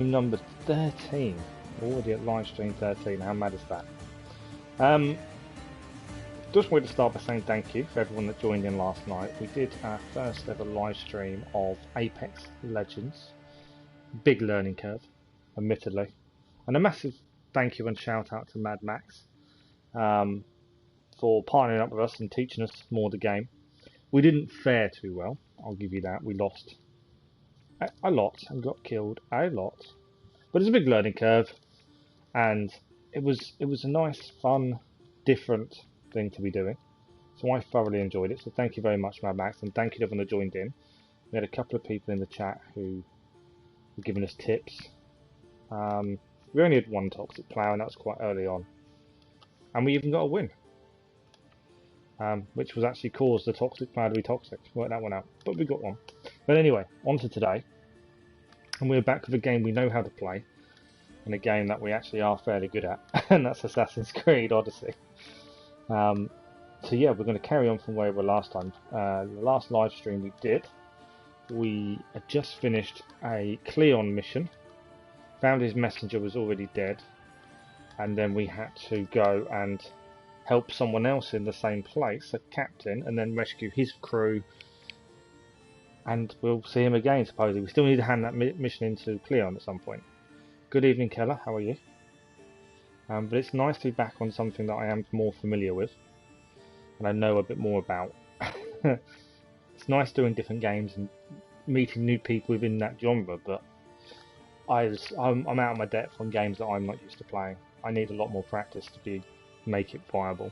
Number 13. Already at live stream 13. How mad is that? Um, just wanted to start by saying thank you for everyone that joined in last night. We did our first ever live stream of Apex Legends. Big learning curve, admittedly. And a massive thank you and shout out to Mad Max for partnering up with us and teaching us more of the game. We didn't fare too well, I'll give you that. We lost a lot and got killed a lot. But it's a big learning curve, and it was a nice, fun, different thing to be doing. So I thoroughly enjoyed it. So thank you very much, Mad Max, and thank you to everyone that joined in. We had a couple of people in the chat who were giving us tips. We only had one toxic player, and that was quite early on. And we even got a win, which was actually caused the toxic player to be toxic. Worked that one out, but we got one. But anyway, on to today. And we're back with a game we know how to play, and a game that we actually are fairly good at, and that's Assassin's Creed Odyssey. So yeah, we're going to carry on from where we were last time. The last live stream we did, we had just finished a Cleon mission, found his messenger was already dead, and then we had to go and help someone else in the same place, a captain, and then rescue his crew. And we'll see him again, supposedly. We still need to hand that mission into Cleon at some point. Good evening, Keller. How are you? But it's nice to be back on something that I am more familiar with, and I know a bit more about. It's nice doing different games and meeting new people within that genre, but I'm out of my depth on games that I'm not used to playing. I need a lot more practice to make it viable.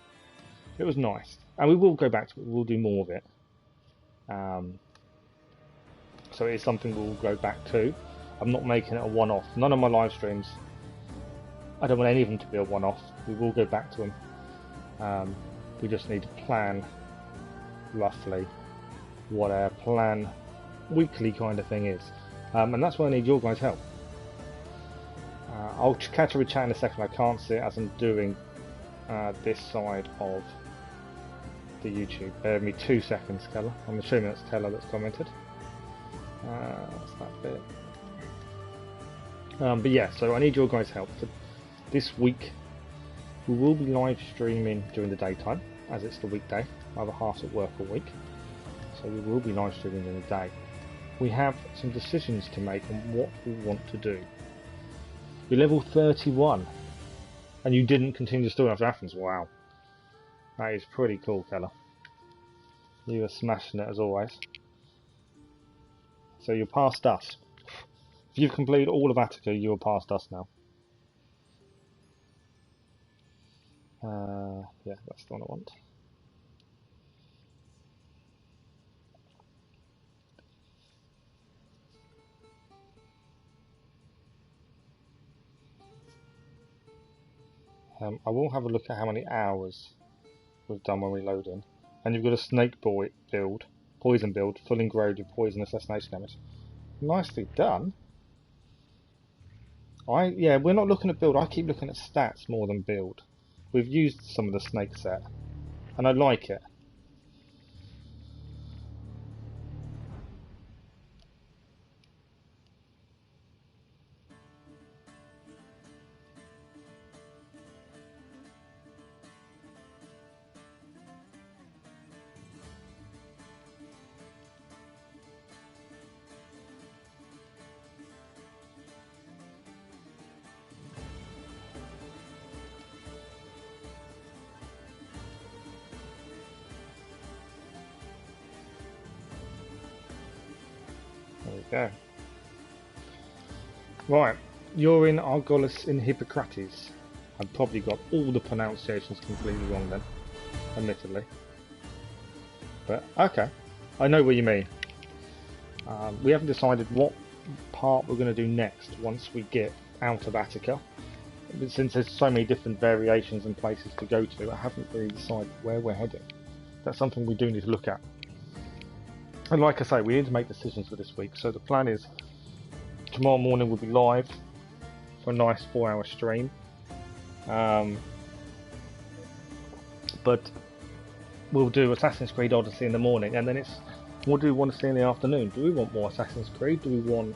It was nice, and we will go back to it. We'll do more of it. So it is something we'll go back to. I'm not making it a one-off. None of my live streams, I don't want any of them to be a one-off. We will go back to them. We just need to plan roughly what our plan weekly kind of thing is. And that's where I need your guys' help. I'll catch up with chat in a second. I can't see it as I'm doing this side of the YouTube. Bear with me 2 seconds, Keller. I'm assuming that's Keller that's commented. That's that bit. But yeah, so I need your guys' help. For this week, we will be live streaming during the daytime, as it's the weekday. My other half's at work all week, so we will be live streaming in the day. We have some decisions to make on what we want to do. You're level 31, and you didn't continue the story after Athens. Wow, that is pretty cool, Keller. You are smashing it as always. So you're past us. If you've completed all of Attica, you're past us now. Yeah, that's the one I want. I will have a look at how many hours we've done when we load in. And you've got a snake build, poison build, full engrowed with poison assassination damage. Nicely done. Yeah, we're not looking at build. I keep looking at stats more than build. We've used some of the snake set, and I like it. There we go. Right, you're in Argolis in Hippocrates. I've probably got all the pronunciations completely wrong then, admittedly. But okay, I know what you mean. We haven't decided what part we're going to do next once we get out of Attica. But since there's so many different variations and places to go to, I haven't really decided where we're heading. That's something we do need to look at. And like I say, we need to make decisions for this week. So the plan is tomorrow morning we'll be live for a nice 4-hour stream. But we'll do Assassin's Creed Odyssey in the morning, and then it's what do we want to see in the afternoon? Do we want more Assassin's Creed? Do we want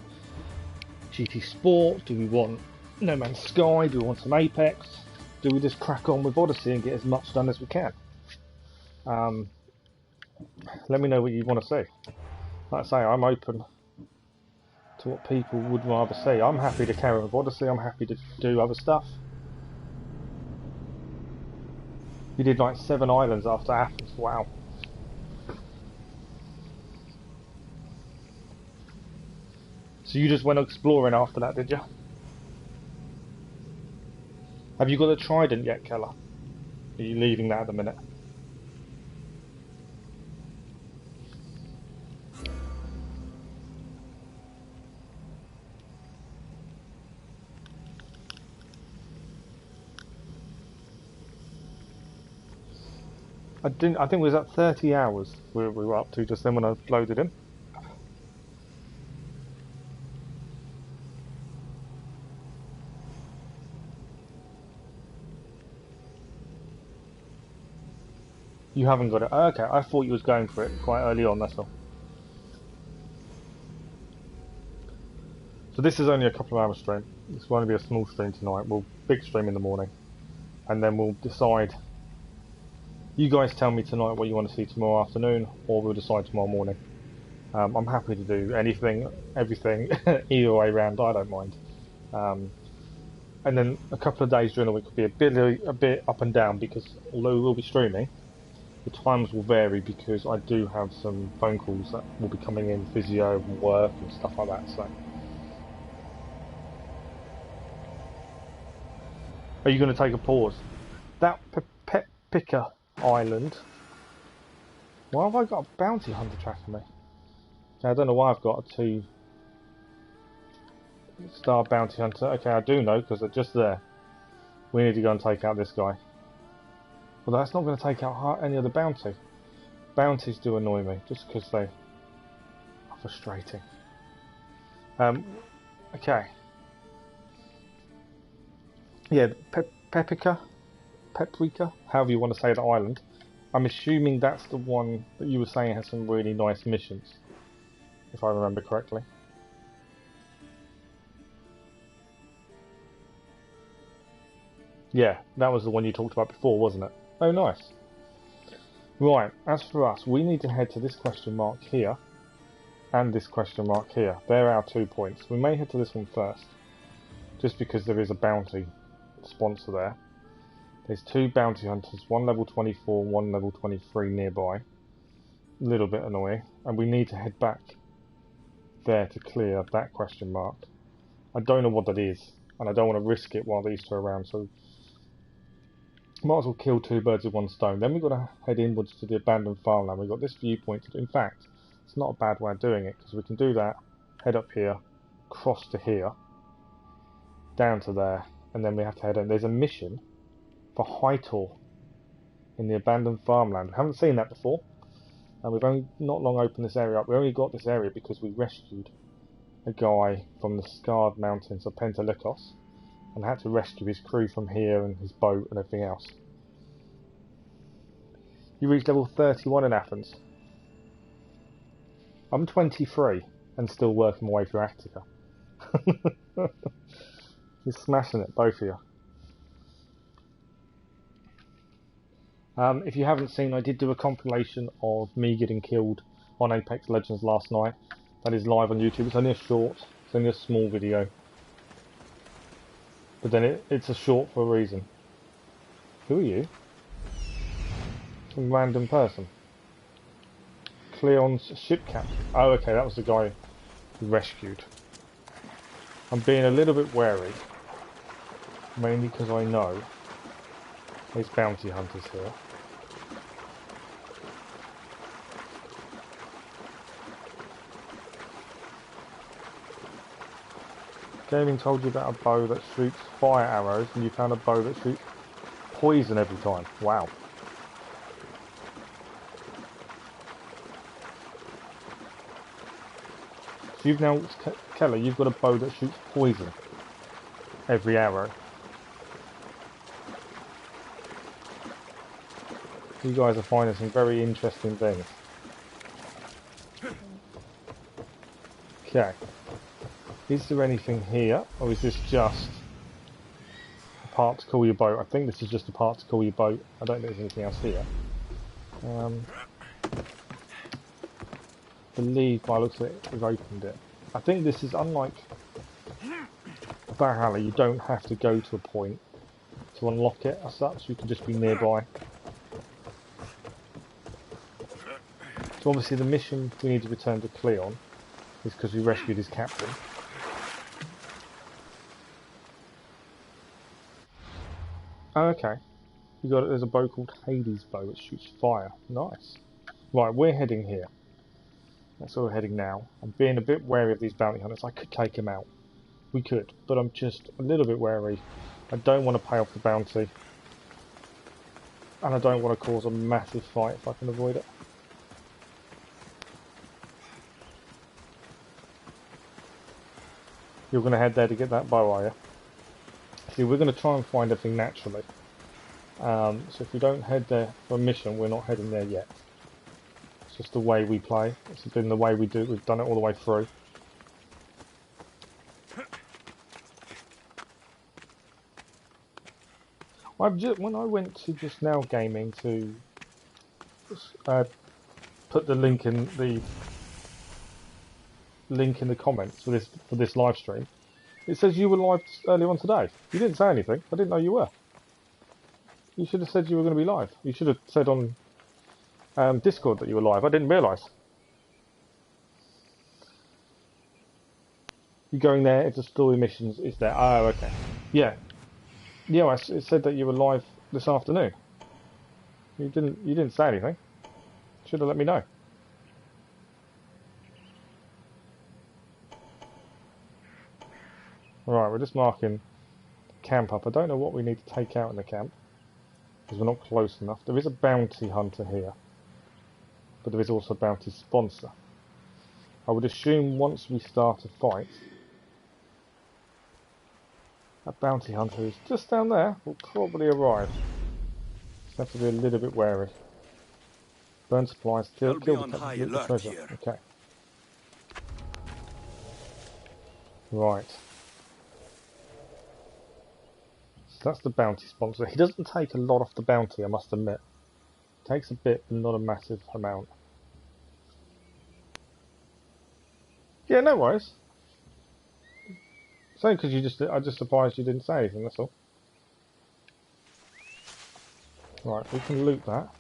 GT Sport? Do we want No Man's Sky? Do we want some Apex? Do we just crack on with Odyssey and get as much done as we can? Let me know what you want to see. Like I say, I'm open to what people would rather see. I'm happy to carry on with Odyssey. I'm happy to do other stuff. You did like 7 islands after Athens. Wow. So you just went exploring after that, did you? Have you got a trident yet, Keller? Are you leaving that at the minute? I think it was at 30 hours we were up to just then when I loaded in. You haven't got it. Oh, okay, I thought you was going for it quite early on, that's all. So this is only a couple of hours stream. This won't be a small stream tonight. We'll big stream in the morning. And then we'll decide. You guys tell me tonight what you want to see tomorrow afternoon, or we'll decide tomorrow morning. I'm happy to do anything, everything, either way round, I don't mind. And then a couple of days during the week will be a bit up and down, because although we'll be streaming, the times will vary because I do have some phone calls that will be coming in, physio and work and stuff like that. So, are you going to take a pause? That Picker Island. Why have I got a bounty hunter tracking me? I don't know why I've got a 2-star bounty hunter. Okay, I do know because they're just there. We need to go and take out this guy. Well, that's not going to take out any other bounty. Bounties do annoy me, just because they are frustrating. Okay. Yeah, Paprika, however you want to say the island. I'm assuming that's the one that you were saying has some really nice missions, if I remember correctly. Yeah, that was the one you talked about before, wasn't it? Oh, nice. Right, as for us, we need to head to this question mark here, and this question mark here. They're our 2 points. We may head to this one first, just because there is a bounty sponsor there. There's 2 bounty hunters, one level 24, one level 23 nearby. A little bit annoying, and we need to head back there to clear that question mark. I don't know what that is, and I don't want to risk it while these two are around, so might as well kill 2 birds with 1 stone. Then we've got to head inwards to the abandoned farmland. We've got this viewpoint to do. In fact, it's not a bad way of doing it, because we can do that, head up here, cross to here, down to there, and then we have to head in. There's a mission for Hytor in the abandoned farmland. We haven't seen that before, and we've only not long opened this area up. We only got this area because we rescued a guy from the scarred mountains of Pentelicos, and had to rescue his crew from here and his boat and everything else. You reached level 31 in Athens. I'm 23 and still working my way through Attika. You're smashing it, both of you. If you haven't seen, I did do a compilation of me getting killed on Apex Legends last night. That is live on YouTube. It's only a short, it's only a small video. But then it's a short for a reason. Who are you? Some random person. Cleon's ship captain. Oh, okay, that was the guy who rescued. I'm being a little bit wary. Mainly because I know there's bounty hunters here. Gaming told you about a bow that shoots fire arrows, and you found a bow that shoots poison every time. Wow. So you've now, Keller, you've got a bow that shoots poison every arrow. You guys are finding some very interesting things. Okay. Is there anything here, or is this just a part to call your boat? I think this is just a part to call your boat. I don't think there's anything else here. I believe by the looks of it, we've opened it. I think this is unlike Valhalla. You don't have to go to a point to unlock it as such. You can just be nearby. So obviously the mission we need to return to Cleon is because we rescued his captain. Oh, okay. There's a bow called Hades bow which shoots fire. Nice. Right, we're heading here. That's where we're heading now. I'm being a bit wary of these bounty hunters. I could take them out. We could, but I'm just a little bit wary. I don't want to pay off the bounty. And I don't want to cause a massive fight if I can avoid it. You're going to head there to get that bow, are you? See, we're going to try and find everything naturally. So if we don't head there for a mission, we're not heading there yet. It's just the way we play. It's been the way we do it. We've done it all the way through. When I went to Just Now Gaming to put the link in the comments for this live stream, it says you were live earlier on today. You didn't say anything. I didn't know you were. You should have said you were going to be live. You should have said on Discord that you were live. I didn't realise. You're going there. It's a story missions. Is there? Oh, okay. Yeah. Yeah. It said that you were live this afternoon. You didn't say anything. Should have let me know. Right, we're just marking camp up. I don't know what we need to take out in the camp because we're not close enough. There is a bounty hunter here, but there is also a bounty sponsor. I would assume once we start a fight, that bounty hunter is just down there will probably arrive. Just have to be a little bit wary. Burn supplies, kill the treasure. Here. Okay. Right. So that's the bounty sponsor. He doesn't take a lot off the bounty, I must admit. Takes a bit, but not a massive amount. Yeah, no worries. It's only because I'm just surprised you didn't say anything, that's all. Right, we can loot that.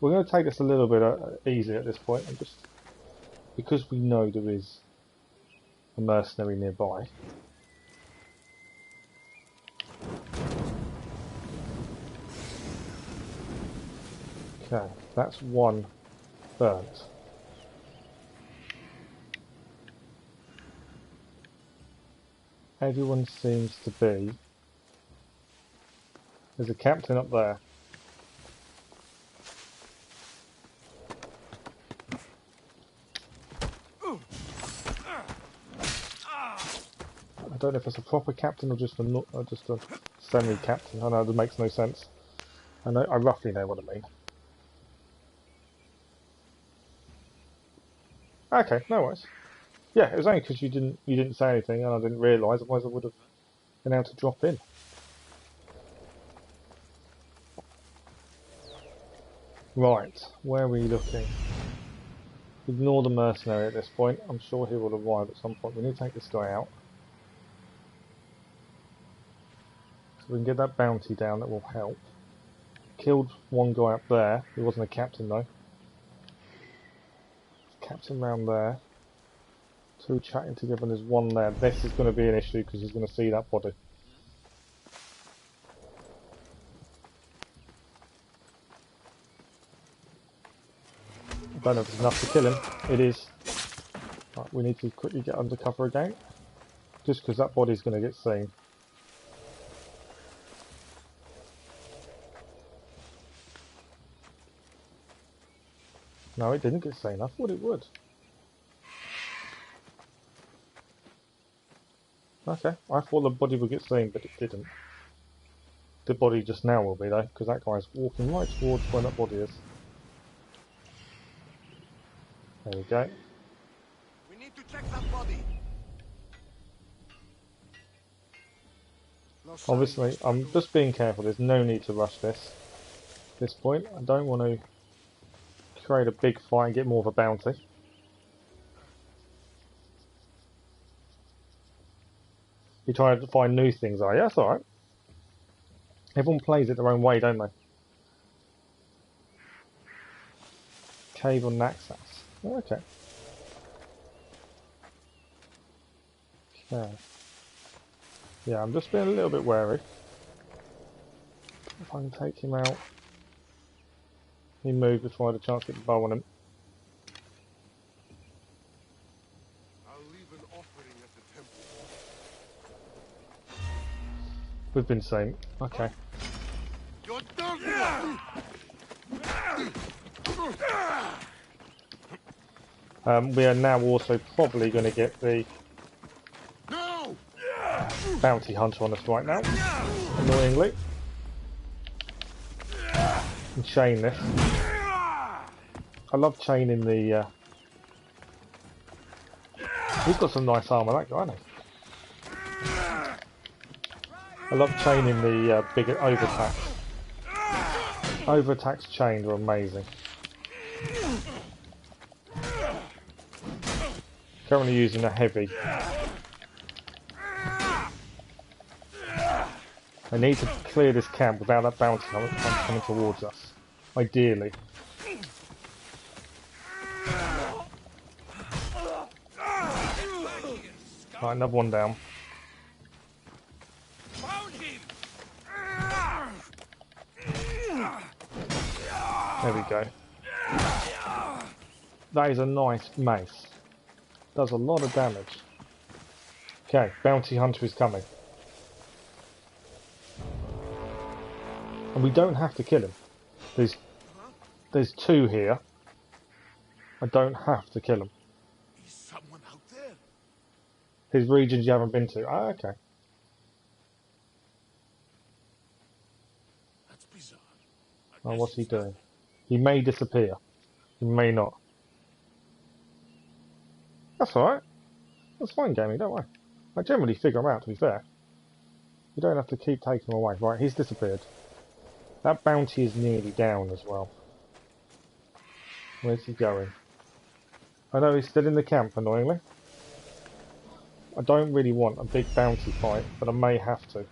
We're going to take this a little bit easy at this point, and just because we know there is a mercenary nearby. Okay, that's one burnt. Everyone seems to be. There's a captain up there. I don't know if it's a proper captain or just a semi-captain. I know that makes no sense. I roughly know what I mean. Okay, no worries. Yeah, it was only because you didn't say anything and I didn't realise, otherwise I would have been able to drop in. Right, where are we looking? Ignore the mercenary at this point. I'm sure he will arrive at some point. We need to take this guy out. So we can get that bounty down, that will help. Killed one guy up there. He wasn't a captain though. Captain round there. Two chatting together and there's one there. This is going to be an issue because he's going to see that body. I don't know if it's enough to kill him. It is. Right, we need to quickly get under cover again. Just because that body's going to get seen. No, it didn't get seen. I thought it would. Okay, I thought the body would get seen, but it didn't. The body just now will be though, because that guy's walking right towards where that body is. There we go. Obviously, I'm just being careful. There's no need to rush this. At this point, I don't want to create a big fight and get more of a bounty. You try to find new things, are you? That's alright. Everyone plays it their own way, don't they? Cave on Naxos. Oh, okay. Okay. Yeah, I'm just being a little bit wary. If I can take him out. He moved before I had a chance to get the bow on him. I'll leave an offering at the temple. We've been saying, okay. You're done. We are now also probably going to get the bounty hunter on us right now, annoyingly. And chain this. I love chaining the... He's got some nice armour, that guy, hasn't he? I love chaining the bigger over-attacks. Over-attacks chained are amazing. Currently using a heavy. I need to clear this camp without that bounty coming towards us. Ideally. Right, another one down. There we go. That is a nice mace. Does a lot of damage. Okay, bounty hunter is coming. And we don't have to kill him. There's two here. I don't have to kill him. Is someone out there? His regions you haven't been to. Ah, okay. That's bizarre. Oh, what's he doing? He may disappear. He may not. That's alright. That's fine, gaming, don't worry. I generally figure them out, to be fair. You don't have to keep taking them away. Right, he's disappeared. That bounty is nearly down as well. Where's he going? I know he's still in the camp, annoyingly. I don't really want a big bounty fight, but I may have to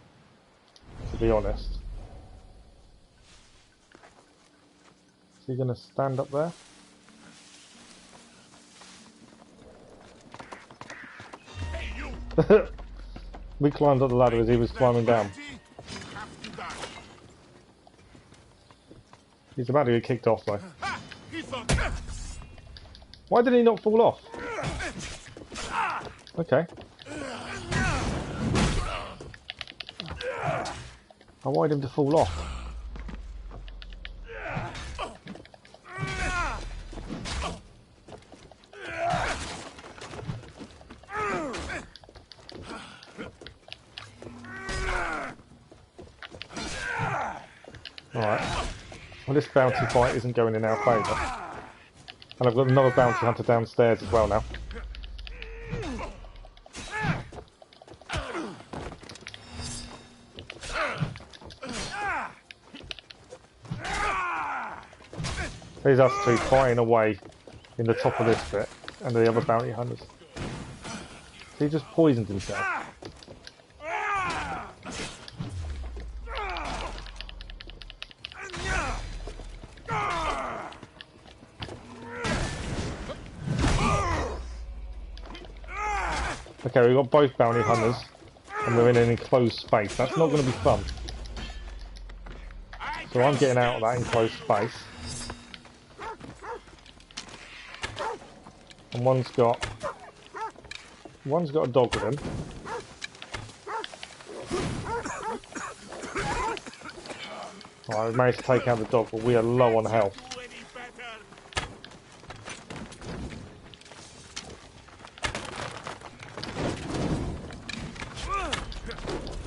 be honest. Is he going to stand up there? We climbed up the ladder as he was climbing down. He's about to get kicked off though. Why did he not fall off? Okay. I wanted him to fall off. Alright. Well, this bounty fight isn't going in our favour. And I've got another bounty hunter downstairs as well now. There's us two fighting away in the top of this bit, and the other bounty hunters. He just poisoned himself. Okay, we've got both bounty hunters, and we're in an enclosed space. That's not going to be fun. So I'm getting out of that enclosed space. And one's got a dog with him. Alright, we've managed to take out the dog, but we are low on health.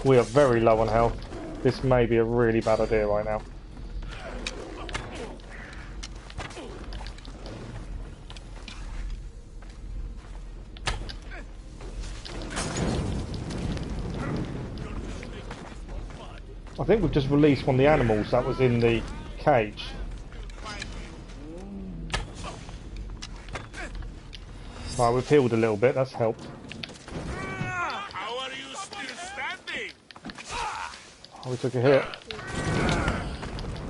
We are very low on health. This may be a really bad idea right now. I think we've just released one of the animals that was in the cage. Right, we've healed a little bit, that's helped. How are you still standing? Oh, we took a hit.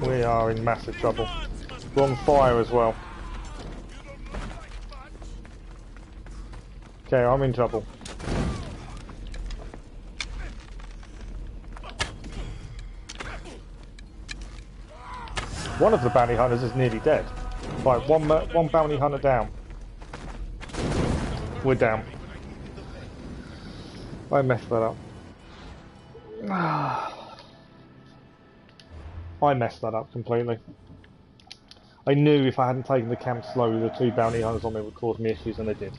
We are in massive trouble. We're on fire as well. Okay, I'm in trouble. One of the bounty hunters is nearly dead. Right, one bounty hunter down. We're down. I messed that up. I messed that up completely. I knew if I hadn't taken the camp slowly, the 2 bounty hunters on me would cause me issues, and they did.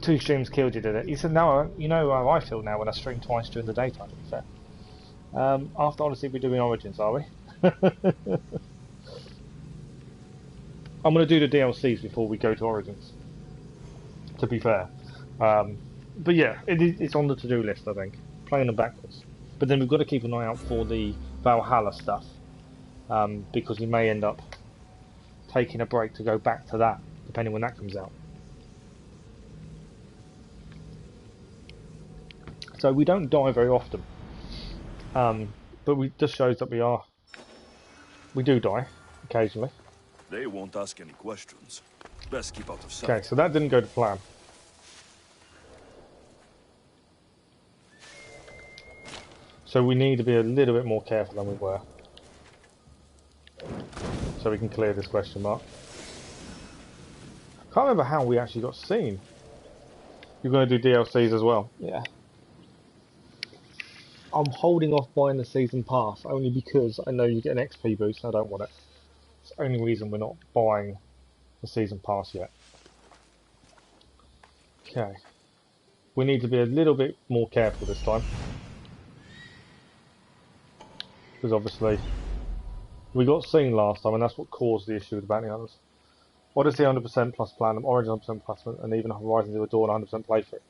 2 streams killed you, did it? He said, no, you know how I feel now when I stream twice during the daytime, to be fair. After Odyssey, we're doing Origins, are we? I'm going to do the DLCs before we go to Origins, to be fair. But yeah, it's on the to-do list, I think. Playing them backwards. But then we've got to keep an eye out for the Valhalla stuff, because we may end up taking a break to go back to that, depending when that comes out. So we don't die very often, but it just shows that we do die occasionally. They won't ask any questions. Best keep out of sight. Okay, so that didn't go to plan. So we need to be a little bit more careful than we were, so we can clear this question mark. Can't remember how we actually got seen. You're going to do DLCs as well? Yeah. I'm holding off buying the season pass only because I know you get an XP boost and I don't want it. It's the only reason we're not buying the season pass yet. Okay. We need to be a little bit more careful this time. Because obviously we got seen last time and that's what caused the issue with the bounty hunters. Odyssey 100% plus Platinum, Origin 100% plus, and even Horizon Zero Dawn 100% playthrough.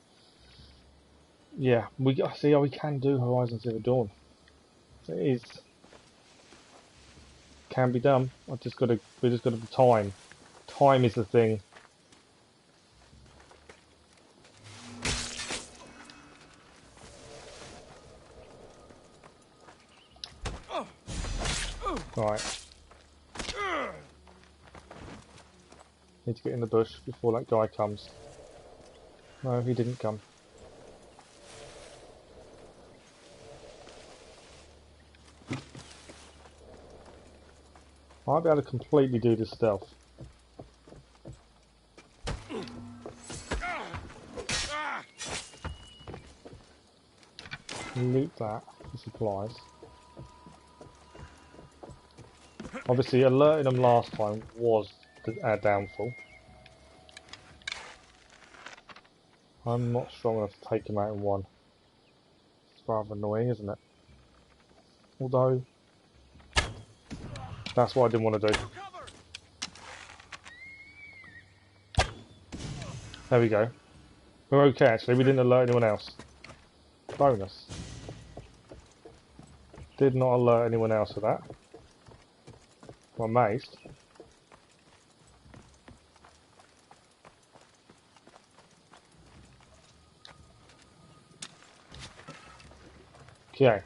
Yeah, we see how we can do Horizon Zero Dawn. It can be done. We just got to be time. Time is the thing. Right. Need to get in the bush before that guy comes. No, he didn't come. I might be able to completely do this stealth. Loot that for supplies. Obviously, alerting them last time was our downfall. I'm not strong enough to take him out in one. It's rather annoying, isn't it? Although, that's what I didn't want to do. There we go. We're okay actually, we didn't alert anyone else. Bonus. Did not alert anyone else of that. I'm amazed. Okay.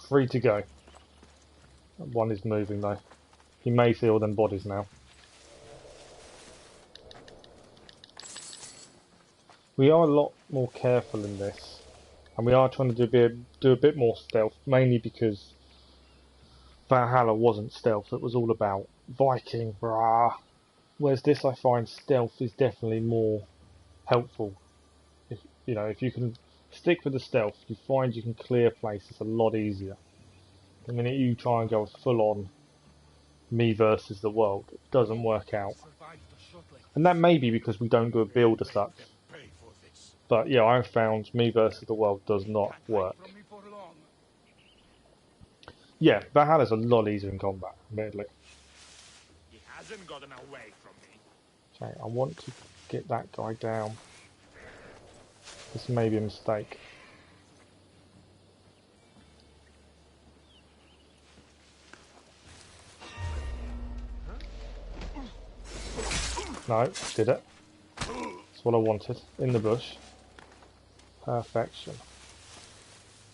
Free to go. One is moving though. You may see all them bodies now. We are a lot more careful in this. And we are trying to do a bit more stealth, mainly because Valhalla wasn't stealth, it was all about Viking, brah. Whereas this I find stealth is definitely more helpful. If you can stick with the stealth, you find you can clear places a lot easier. The minute you try and go full on me versus the world, it doesn't work out. And that may be because we don't do a build as such. But yeah, I've found me versus the world does not work. Yeah, Valhalla's a lot easier in combat, admittedly. He hasn't gotten away from me. Okay, I want to get that guy down. This may be a mistake. No, did it. That's what I wanted. In the bush. Perfection.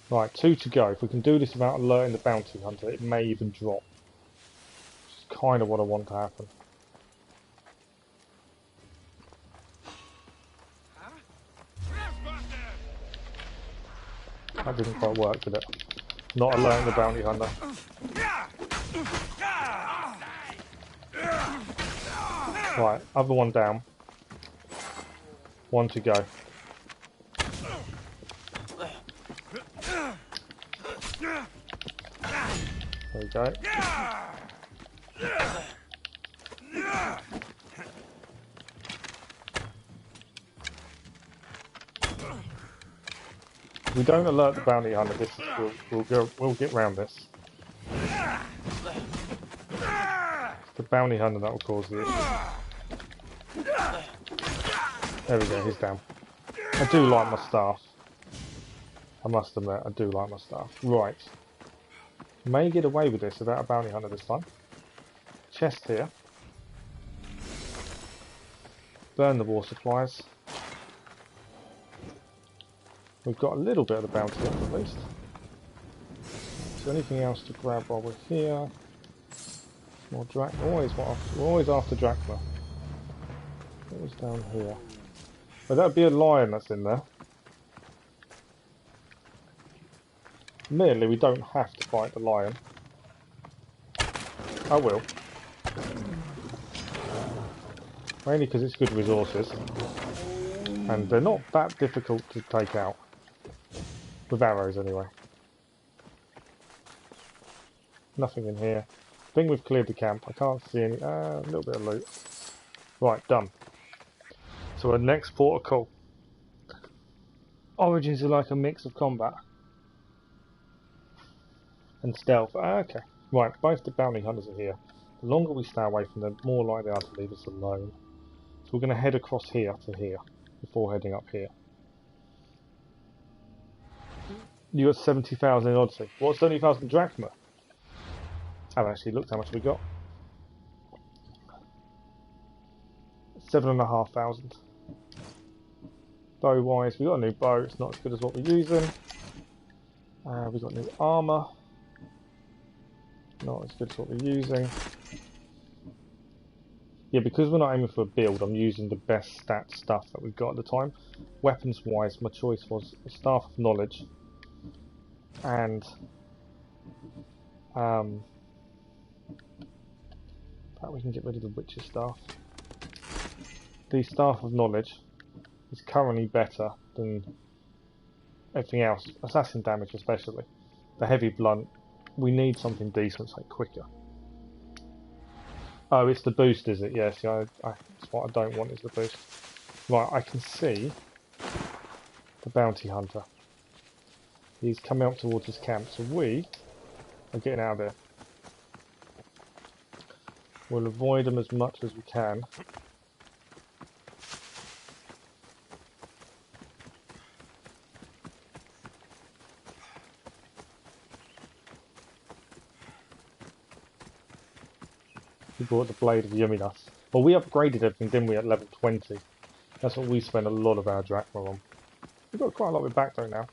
Right, 2 to go. If we can do this without alerting the bounty hunter, it may even drop. Which is kind of what I want to happen. That didn't quite work, did it? Not alerting the bounty hunter. Right, other one down. 1 to go. There we go. If we don't alert the bounty hunter, this is, we'll get round this. It's the bounty hunter that will cause the issue. There we go, he's down. I do like my staff. I must admit, I do like my staff. Right. May get away with this without a bounty hunter this time. Chest here. Burn the war supplies. We've got a little bit of the bounty up at least. Is there anything else to grab while we're here? More drachma. We're always after drachma. What was down here? Well, that'd be a lion that's in there. Merely, we don't have to fight the lion. I will. Mainly because it's good resources. And they're not that difficult to take out. With arrows, anyway. Nothing in here. I think we've cleared the camp. I can't see any... a little bit of loot. Right, done. So our next port of call. Origins are like a mix of combat. And stealth. Okay. Right, both the bounty hunters are here. The longer we stay away from them, the more likely they are to leave us alone. So we're going to head across here to here. Before heading up here. You got 70,000 in Odyssey. What's 70,000 drachma? I haven't actually looked how much we got. 7,500. Bow wise, we got a new bow. It's not as good as what we're using. We got new armour. Not as good as what we're using. Yeah, because we're not aiming for a build, I'm using the best stat stuff that we've got at the time. Weapons wise, my choice was a Staff of Knowledge and we can get rid of the Witch's Staff. The Staff of Knowledge is currently better than everything else, assassin damage especially. The heavy blunt, we need something decent, so quicker. Oh, it's the boost, is it? Yes, yeah, that's what I don't want, is the boost. Right, I can see the bounty hunter. He's coming up towards his camp, so we are getting out of there. We'll avoid him as much as we can. We brought the Blade of Yuminas. Well, we upgraded everything, didn't we, at level 20? That's what we spent a lot of our drachma on. We've got quite a lot of it back though now.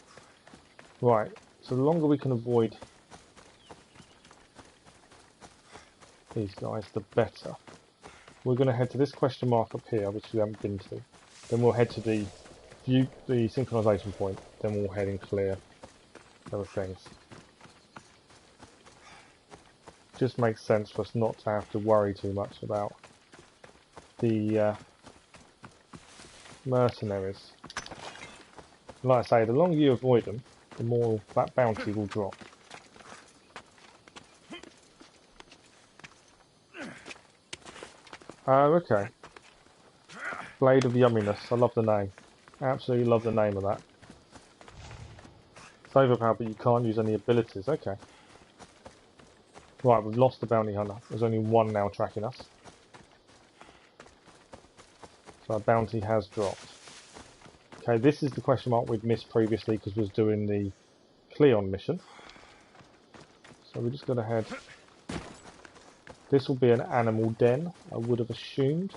Right, so the longer we can avoid these guys, the better. We're going to head to this question mark up here, which we haven't been to. Then we'll head to the synchronization point. Then we'll head and clear other things. Just makes sense for us not to have to worry too much about the mercenaries. Like I say, the longer you avoid them, the more that bounty will drop. Oh, okay. Blade of Yumminess. I love the name. Absolutely love the name of that. It's overpowered, but you can't use any abilities. Okay. Right, we've lost the bounty hunter. There's only one now tracking us. So our bounty has dropped. Okay, this is the question mark we'd missed previously because we was doing the Cleon mission. So we're just going to head... This will be an animal den, I would have assumed.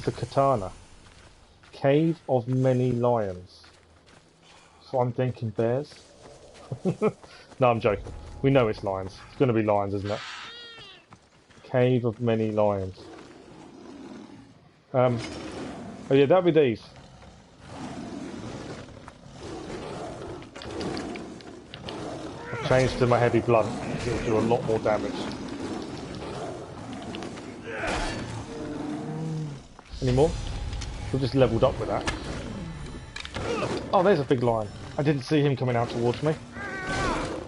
the katana. Cave of many lions. So I'm thinking bears. No, I'm joking. We know it's lions. It's going to be lions, isn't it? Cave of many lions. Oh yeah, that'll be these. I've changed to my heavy blunt. It'll do a lot more damage. Any more? We've just leveled up with that. Oh, there's a big lion. I didn't see him coming out towards me.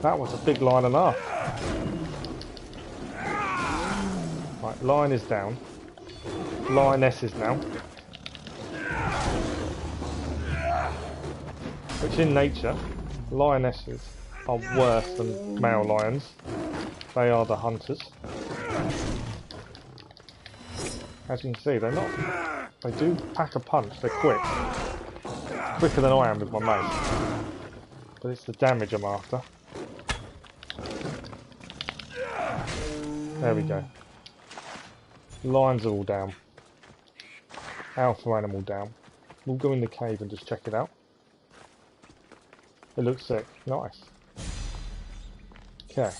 That was a big lion and a half. Right, lion is down. Lioness is now. Which in nature, lionesses are worse than male lions. They are the hunters. As you can see, they're not. They do pack a punch, they're quick. Quicker than I am with my mace. But it's the damage I'm after. There we go. Lions are all down. Alpha animal down. We'll go in the cave and just check it out. It looks sick. Nice. Okay.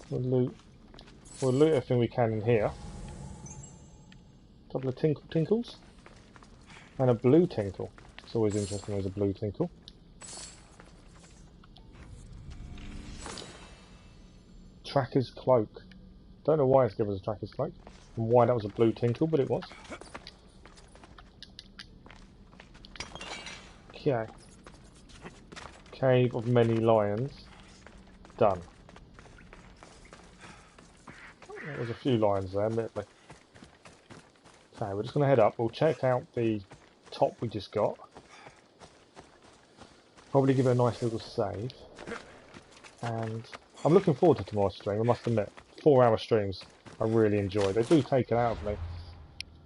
We'll loot everything we can in here. Couple of tinkles. And a blue tinkle. It's always interesting there's a blue tinkle. Tracker's cloak. Don't know why it's given us a tracker's cloak. And why that was a blue tinkle, but it was. Okay. Cave of many lions. Done. There's a few lions there, admittedly. Okay, we're just going to head up. We'll check out the top we just got. Probably give it a nice little save. And I'm looking forward to tomorrow's stream, I must admit. 4-hour streams I really enjoy. They do take it out of me.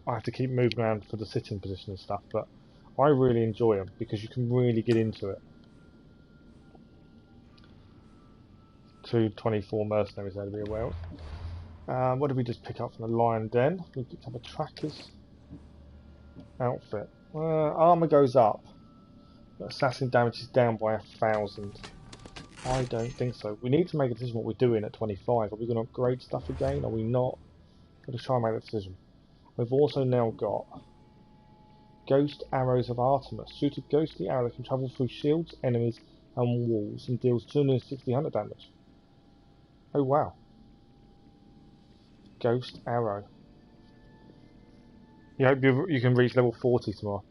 I have to keep moving around for the sitting position and stuff, but I really enjoy them because you can really get into it. 224 mercenaries there to be aware of. What did we just pick up from the lion den? We picked up a tracker's outfit. Armour goes up. Assassin damage is down by 1,000. I don't think so. We need to make a decision what we're doing at 25. Are we going to upgrade stuff again? Are we not? Got to try and make that decision. We've also now got Ghost Arrows of Artemis. Shoot a ghostly arrow that can travel through shields, enemies and walls and deals 260 hunter damage. Oh wow. Ghost Arrow. You hope you can reach level 40 tomorrow.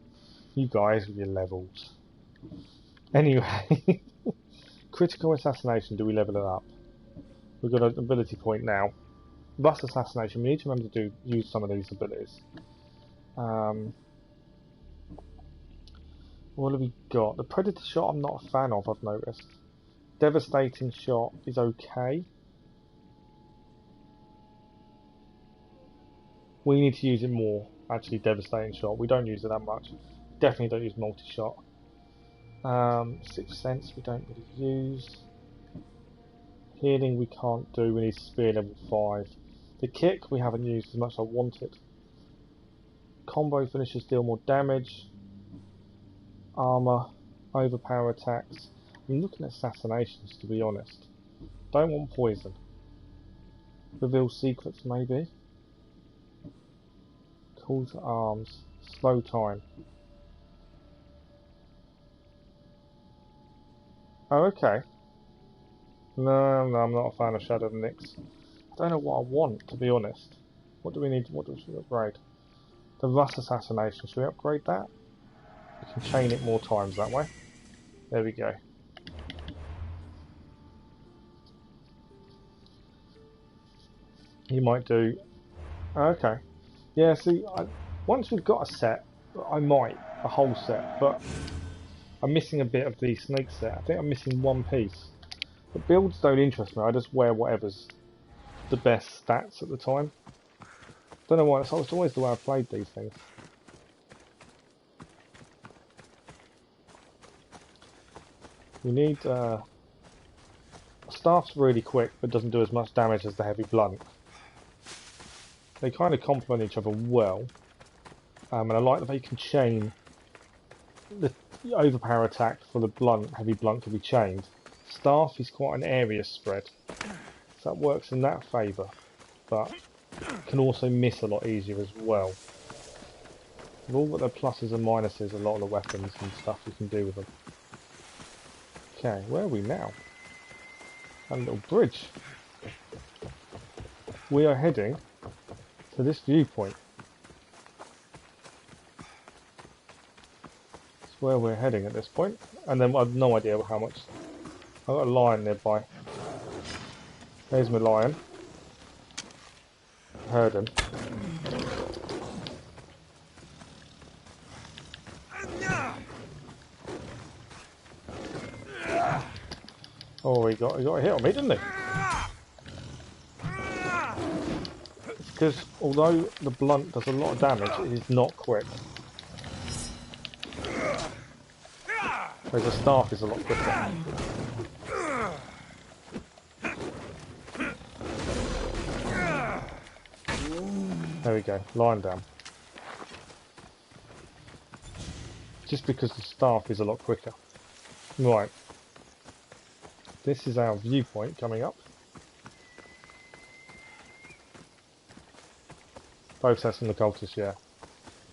You guys with your levels. Anyway. Critical Assassination, do we level it up? We've got an ability point now. Rust Assassination, we need to remember to use some of these abilities. What have we got? The Predator Shot I'm not a fan of, I've noticed. Devastating Shot is okay. We need to use it more, actually, Devastating Shot. We don't use it that much. Definitely don't use multi-shot. Sixth Sense we don't really use. Healing we can't do, we need Spear level 5. The Kick we haven't used as much as I wanted. Combo finishes deal more damage. Armour, overpower attacks. I'm looking at assassinations to be honest. Don't want poison. Reveal secrets maybe. Call to arms. Slow time. Oh, okay. No, I'm not a fan of Shadow of Nyx. I don't know what I want, to be honest. What do we need? What do we upgrade? The Rust Assassination. Should we upgrade that? We can chain it more times that way. There we go. You might do... Okay. Yeah, see, once we've got a set, I might. A whole set, but... I'm missing a bit of the snake set. I think I'm missing one piece. The builds don't interest me. I just wear whatever's the best stats at the time. Don't know why. It's always the way I've played these things. We need... Staff's really quick, but doesn't do as much damage as the heavy blunt. They kind of complement each other well. And I like that you can chain the overpower attack for the blunt, heavy blunt to be chained. Staff is quite an area spread, so that works in that favour, but can also miss a lot easier as well. They've all got their pluses and minuses, a lot of the weapons and stuff you can do with them. Okay, where are we now? A little bridge. We are heading to this viewpoint. That's where we're heading at this point. And then I've no idea how much. I've got a lion nearby. There's my lion. Heard him. Oh, he got a hit on me, didn't he? It's because although the blunt does a lot of damage, it is not quick. Whereas the staff is a lot quicker. There we go, lying down. Just because the staff is a lot quicker. Right. This is our viewpoint coming up. Both sets from the cultists, yeah.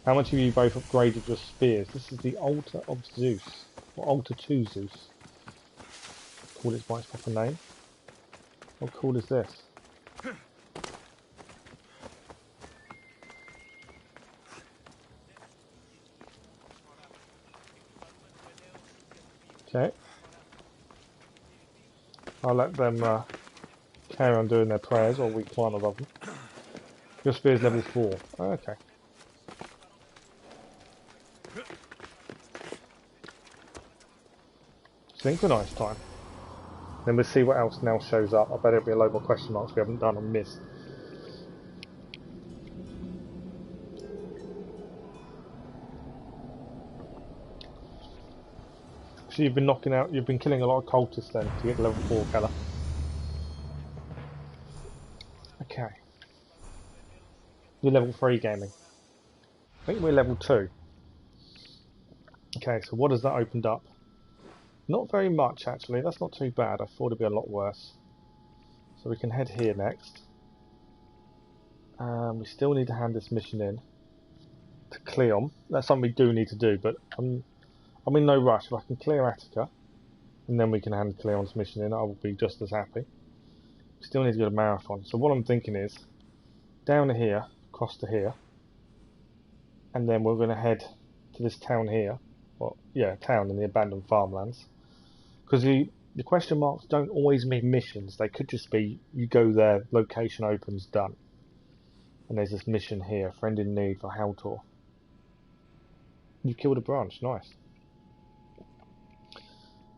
How much have you both upgraded your spears? This is the Altar of Zeus. Or Altar to Zeus. Call it by its proper name. What cool is this? Okay. I'll let them carry on doing their prayers while we climb above them. Your spear's level 4. Oh, okay. Synchronized time. Then we'll see what else now shows up. I bet it'll be a load more question marks we haven't done or missed. So you've been killing a lot of cultists then to get to level 4, Keller. Okay. You're level 3 gaming. I think we're level 2. Okay, so what has that opened up? Not very much actually, that's not too bad. I thought it'd be a lot worse. So we can head here next. We still need to hand this mission in to Cleon. That's something we do need to do, but I'm in no rush. If I can clear Attica, and then we can hand Cleon's mission in, I will be just as happy. We still need to go to Marathon. So what I'm thinking is, down here, across to here, and then we're going to head to this town here. Well, yeah, town in the abandoned farmlands. Because the question marks don't always mean missions. They could just be, you go there, location opens, done. And there's this mission here, friend in need for Haltor. You killed a branch, nice.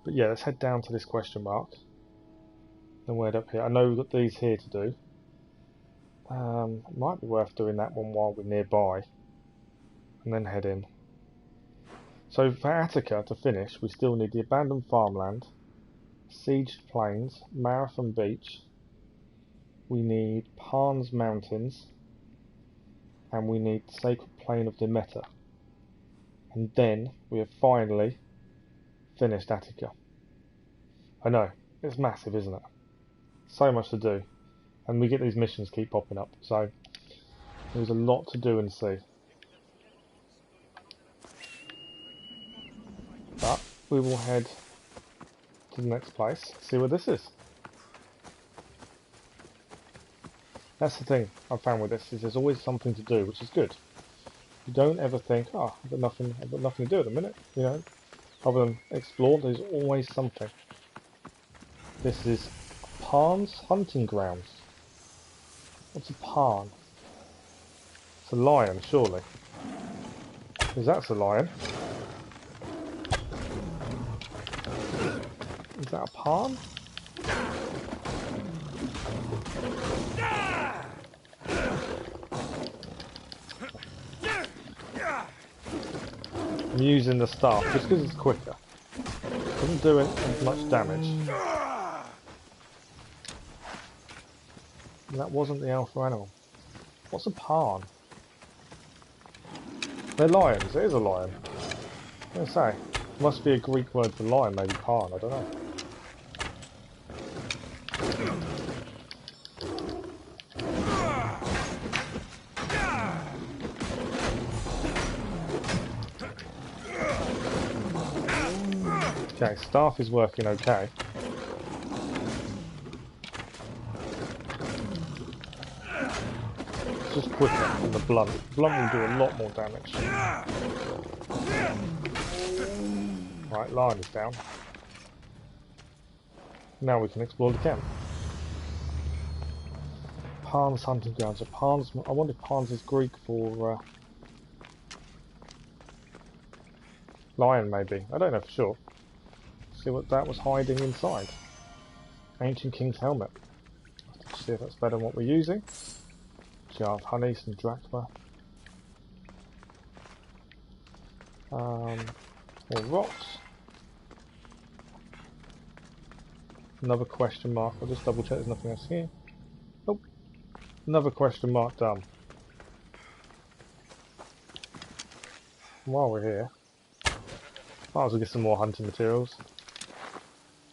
But yeah, let's head down to this question mark. Then we'll head up here. I know we've got these here to do. It might be worth doing that one while we're nearby. And then head in. So for Attica to finish, we still need the abandoned farmland, sieged plains, Marathon beach. We need Parnes mountains, and we need the sacred plain of Demeter. And then we have finally finished Attica. I know, it's massive, isn't it? So much to do, and we get these missions keep popping up. So there's a lot to do and see. But we will head to the next place, see what this is. That's the thing I've found with this, is there's always something to do, which is good. You don't ever think, oh, I've got nothing to do at the minute, you know, other than explore. There's always something. This is Parnes hunting grounds. What's a Parn? It's a lion, surely. Because that's a lion. Is that a Parn? I'm using the staff just because it's quicker. Doesn't do as much damage. And that wasn't the alpha animal. What's a Parn? They're lions. It is a lion. I was gonna say, must be a Greek word for lion, maybe pan. I don't know. Okay, staff is working okay. It's just quicker than the blunt. Blunt will do a lot more damage. Right, lion is down. Now we can explore the camp. Pan's hunting grounds. So Pan's, I wonder if Pan's is Greek for lion, maybe. I don't know for sure. See what that was hiding inside. Ancient King's helmet. Let's see if that's better than what we're using. Jar of honey, some drachma. More rocks. Another question mark. I'll just double check there's nothing else here. Oh, another question mark done. While we're here, might as well get some more hunting materials.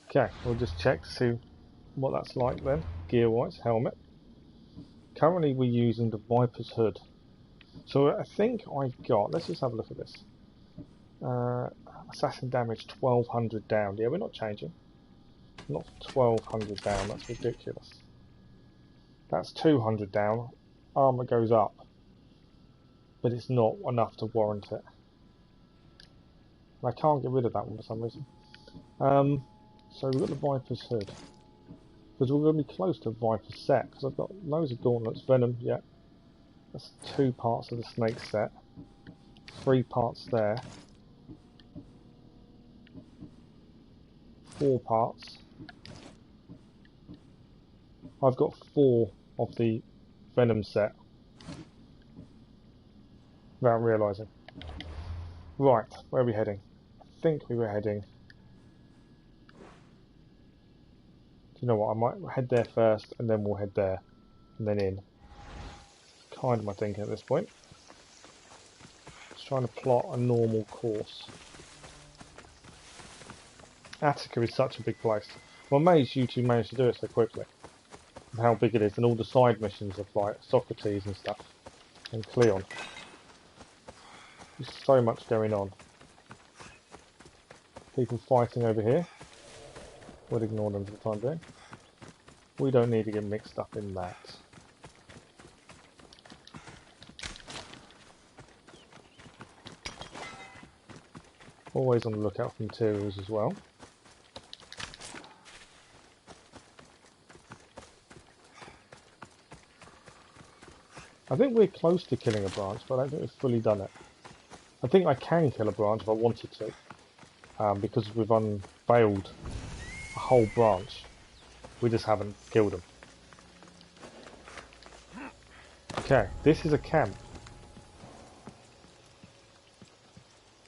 Okay, we'll just check to see what that's like then. Gear-wise, helmet. Currently we're using the Viper's hood. So I think I got, let's just have a look at this. Assassin damage 1200 down. Yeah, we're not changing. Not 1200 down, that's ridiculous. That's 200 down. Armour goes up. But it's not enough to warrant it. And I can't get rid of that one for some reason. So we've got the Viper's hood. Because we're going to be close to Viper's set. Because I've got loads of gauntlets. Venom, yeah. That's 2 parts of the snake set. 3 parts there. 4 parts. I've got 4 of the Venom set. Without realising. Right, where are we heading? I think we were heading... Do you know what, I might head there first and then we'll head there. And then in. Kind of my thinking at this point. Just trying to plot a normal course. Attika is such a big place. I'm amazed you two managed to do it so quickly. And how big it is, and all the side missions of like Socrates and stuff. And Cleon. There's so much going on. People fighting over here. We'll ignore them for the time being. We don't need to get mixed up in that. Always on the lookout for materials as well. I think we're close to killing a branch, but I don't think we've fully done it. I think I can kill a branch if I wanted to, because we've unveiled a whole branch. We just haven't killed them. Okay, this is a camp.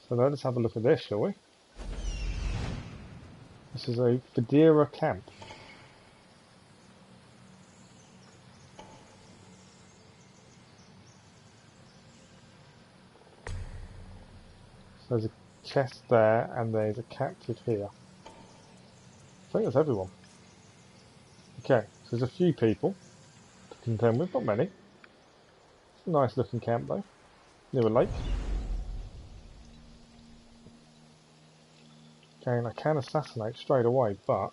So let's have a look at this, shall we? This is a Federa camp. So there's a chest there, and there's a captive here. I think that's everyone. Okay, so there's a few people to contend with, not many. It's a nice looking camp though, near a lake. Okay, and I can assassinate straight away, but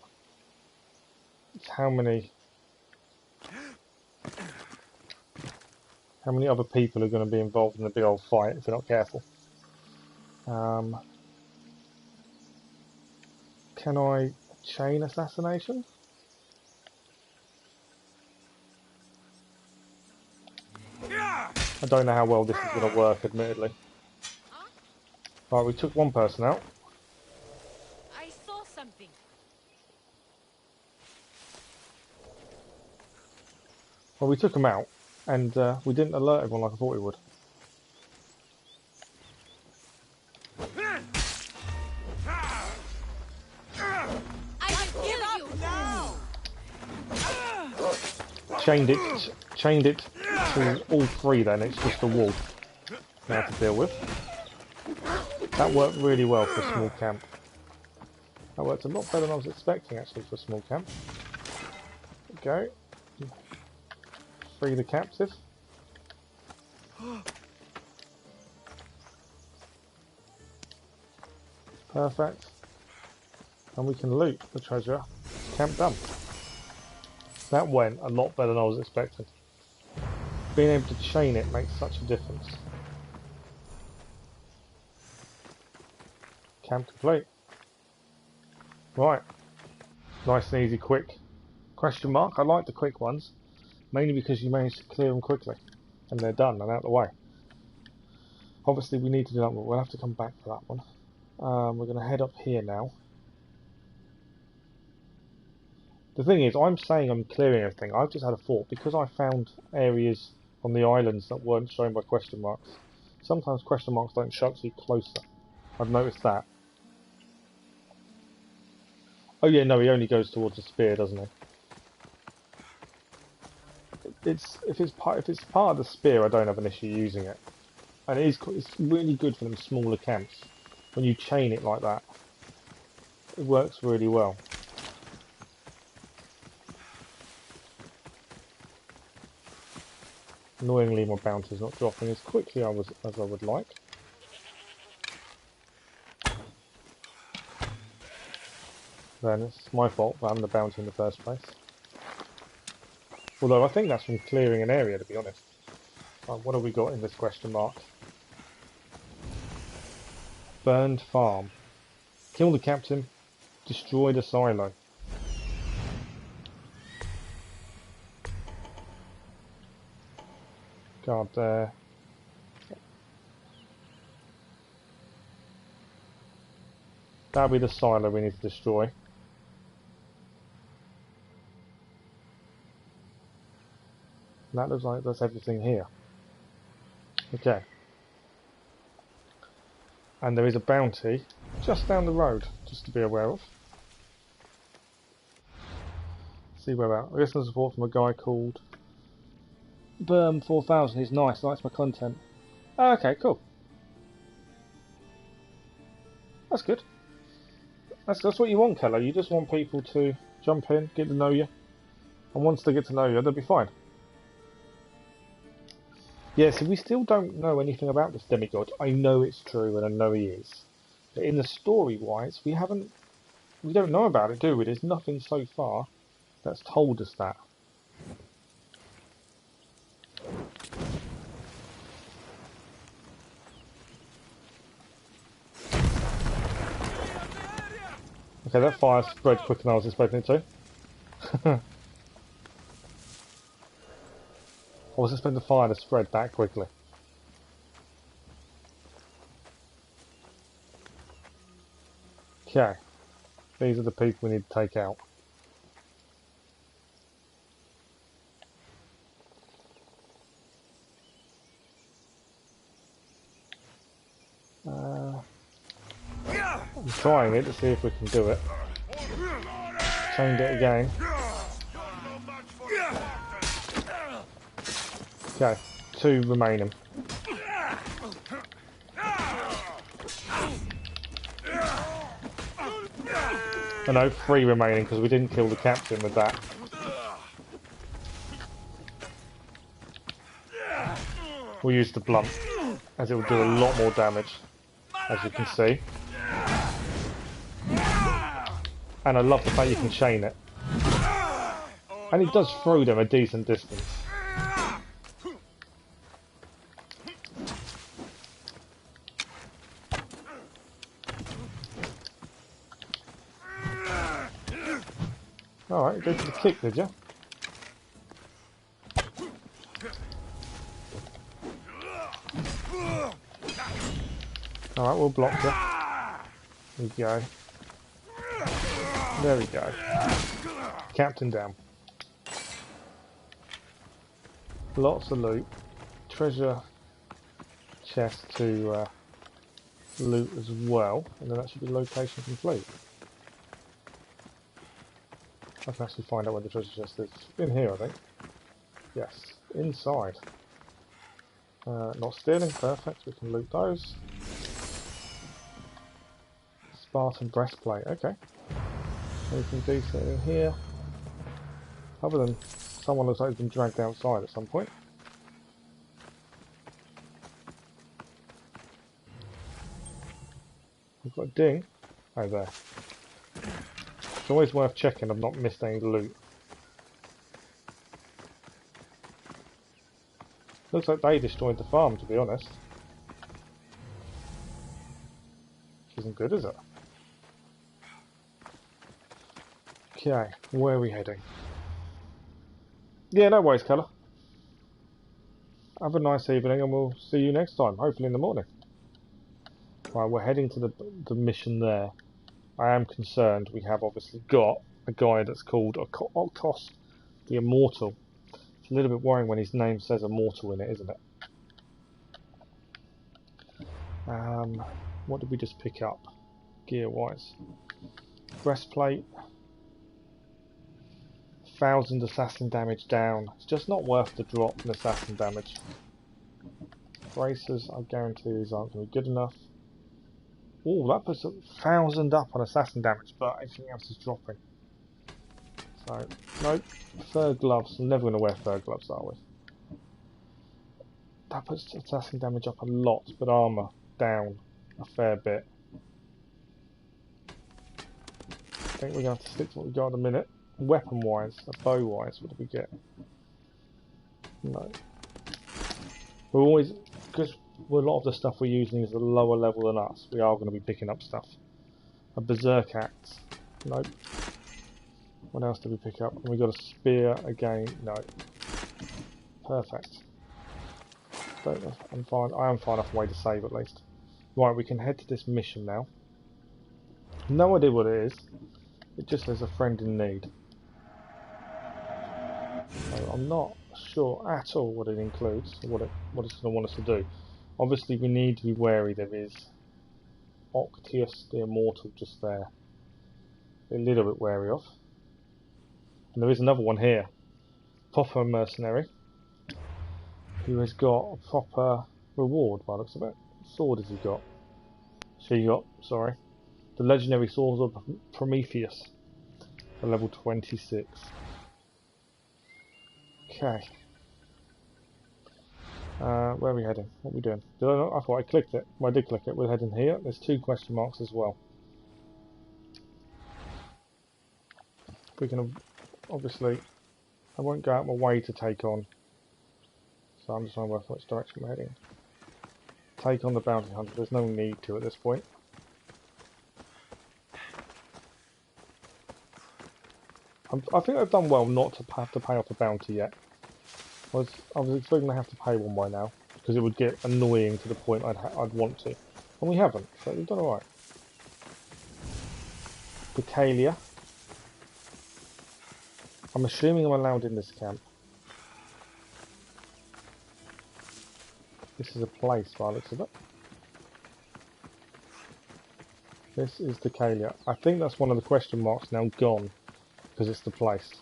it's how many other people are going to be involved in the big old fight if we're not careful. Can I chain assassination? I don't know how well this is going to work, admittedly. Right, we took one person out. I saw something. Well, we took them out, and we didn't alert everyone like I thought we would. Chained it to all 3 then, it's just a wall. now to deal with. That worked really well for a small camp. That worked a lot better than I was expecting actually for a small camp. There we go. Free the captive. Perfect. And we can loot the treasure. Camp done. That went a lot better than I was expecting. Being able to chain it makes such a difference. Camp complete. Right. Nice and easy, quick. Question mark. I like the quick ones. Mainly because you manage to clear them quickly. And they're done and out of the way. Obviously we need to do that one. We'll have to come back for that one. We're going to head up here now. The thing is, I'm saying I'm clearing everything. I've just had a thought. Because I found areas on the islands that weren't shown by question marks. Sometimes question marks don't show you closer. I've noticed that. Oh yeah, no, he only goes towards the spear, doesn't he? If it's part of the spear, I don't have an issue using it. And it's really good for them smaller camps. When you chain it like that, it works really well. Annoyingly, my bounty's not dropping as quickly as I would like. Then it's my fault for having the bounty in the first place. Although I think that's from clearing an area, to be honest. What have we got in this question mark? Burned farm. Kill the captain. Destroy the silo. Guard there. That'll be the silo we need to destroy. And that looks like that's everything here. Okay. And there is a bounty just down the road, just to be aware of. See where we're at. Listener support from a guy called Berm 4000. He's nice, likes my content. Oh, okay, cool. That's good. That's what you want, Keller. You just want people to jump in, get to know you. And once they get to know you, they'll be fine. Yeah, so we still don't know anything about this demigod. I know it's true and I know he is. But in the story-wise, we don't know about it, do we? There's nothing so far that's told us that. Okay, that fire spread quicker than I was expecting it to. I wasn't expecting the fire to spread that quickly. Okay, these are the people we need to take out. I'm trying it to see if we can do it. Chained it again. Okay, 2 remaining. Oh no, 3 remaining because we didn't kill the captain with that. We'll use the blunt as it will do a lot more damage, as you can see. And I love the fact you can chain it. And it does throw them a decent distance. Alright, go for the kick, did you? Alright, we'll block you. There we go. There we go. Captain down. Lots of loot. Treasure chest to loot as well. And then that should be location complete. I can actually find out where the treasure chest is. In here, I think. Yes, inside. Not stealing, perfect, we can loot those. Spartan breastplate, okay. Anything decent in here? Other than someone looks like he's been dragged outside at some point. We've got a ding. Oh, there. It's always worth checking I've not missed any loot. Looks like they destroyed the farm, to be honest. Which isn't good, is it? Okay, where are we heading? Yeah, no worries, Colour. Have a nice evening and we'll see you next time, hopefully in the morning. Right, we're heading to the mission there. I am concerned we have obviously got a guy that's called Oktos the Immortal. It's a little bit worrying when his name says Immortal in it, isn't it? What did we just pick up, gear-wise? Breastplate. 1000 assassin damage down. It's just not worth the drop in assassin damage. Bracers, I guarantee these aren't going to be good enough. Oh, that puts 1000 up on assassin damage, but everything else is dropping. So, nope. Fur gloves. I'm never going to wear fur gloves, are we? That puts assassin damage up a lot, but armour down a fair bit. I think we're going to have to stick to what we got in a minute. Weapon-wise, bow-wise, what do we get? No. We're always, because a lot of the stuff we're using is a lower level than us, we are going to be picking up stuff. A berserk axe. Nope. What else did we pick up? And we got a spear again. No. Perfect. I'm fine. I am far enough away to save at least. Right, we can head to this mission now. No idea what it is. It just says a friend in need. So I'm not sure at all what it includes, or what it's going to want us to do. Obviously, we need to be wary. There is Oktos the Immortal just there. A little bit wary of. And there is another one here. Proper mercenary. Who has got a proper reward by the looks of it. What sword has he got? She got, sorry. The legendary swords of Prometheus. For level 26. Okay. Where are we heading? What are we doing? Did I not? I thought I clicked it. Well, I did click it. We're heading here. There's 2 question marks as well. We can obviously. I won't go out my way to take on. So I'm just trying to work which direction we're heading. Take on the bounty hunter. There's no need to at this point. I think I've done well not to have to pay off a bounty yet. I was expecting to have to pay one by now because it would get annoying to the point I'd want to, and we haven't. So we've done all right. Bucalia. I'm assuming I'm allowed in this camp. This is a place by the looks of it. This is Bucalia. I think that's one of the question marks now gone because it's the place.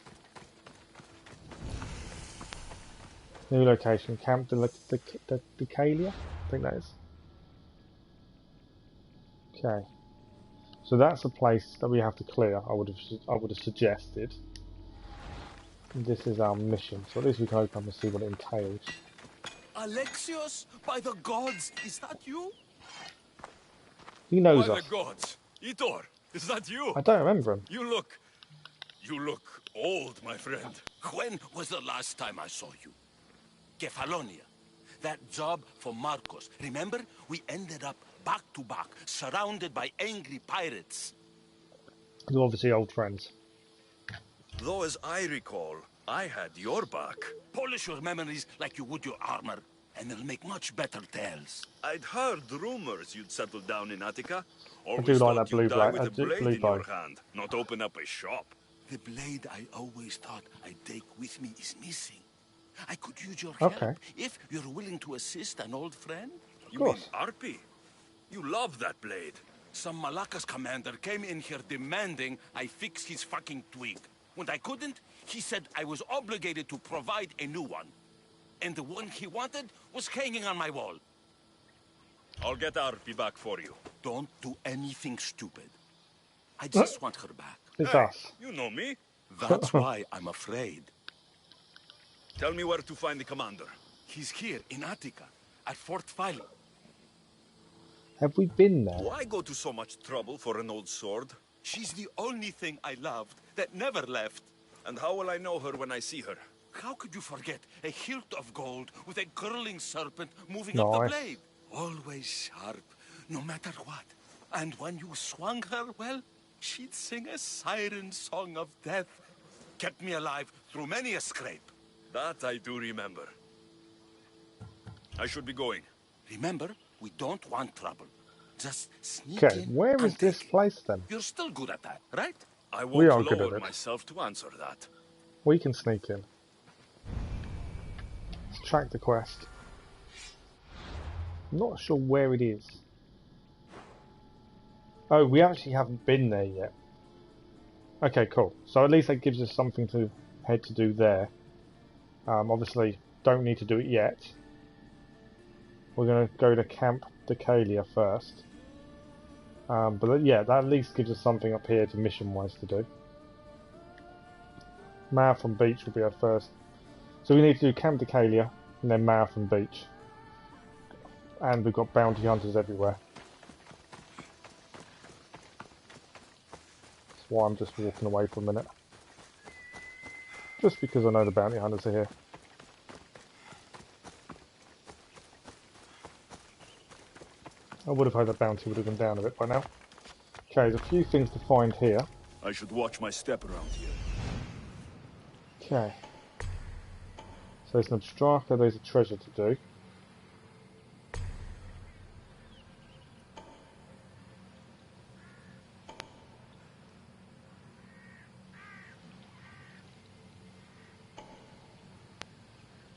New location, Camp de Bucalia, I think that is. Okay, so that's a place that we have to clear. I would have suggested. This is our mission, so at least we can open up and see what it entails. Alexios, by the gods, is that you? He knows By us. the gods, Itor, is that you? I don't remember him. You look old, my friend. When was the last time I saw you? Kefalonia. That job for Marcos. Remember? We ended up back to back, surrounded by angry pirates. You're obviously old friends. Though as I recall, I had your back. Polish your memories like you would your armor, and they'll make much better tales. I'd heard rumors you'd settle down in Attica. I do like that blue die blade. with a blade in bow. your hand, not open up a shop. The blade I always thought I'd take with me is missing. I could use your help if you're willing to assist an old friend. Of course. You mean Arpi? You love that blade. Some Malakas commander came in here demanding I fix his fucking twig. When I couldn't, he said I was obligated to provide a new one. and the one he wanted was hanging on my wall. I'll get Arpi back for you. Don't do anything stupid. I just want her back. It's Hey, us. you know me. That's why I'm afraid. Tell me where to find the commander. He's here in Attika, at Fort Philo. Have we been there? Why go to so much trouble for an old sword? She's the only thing I loved that never left. And how will I know her when I see her? How could you forget a hilt of gold with a curling serpent moving Nice. up the blade? Always sharp, no matter what. And when you swung her, well, she'd sing a siren song of death. Kept me alive through many a scrape. That I do remember. I should be going. Remember, we don't want trouble. Just sneak Okay, in where and is this take it. place then? You're still good at that, right? I We won't are good at lower it. myself to answer that. We can sneak in. Let's track the quest. I'm not sure where it is. Oh, we actually haven't been there yet. Okay, cool. So at least that gives us something to head to do there. Obviously, don't need to do it yet. We're going to go to Camp Decalia first. But yeah, that at least gives us something up here to mission-wise to do. Marathon Beach will be our first. So we need to do Camp Decalia and then Marathon Beach. And we've got bounty hunters everywhere. That's why I'm just walking away for a minute. Just because I know the bounty hunters are here. I would have hoped the bounty would have gone down a bit by now. Okay, there's a few things to find here. I should watch my step around here. Okay. So there's an Abstraka, there's a treasure to do.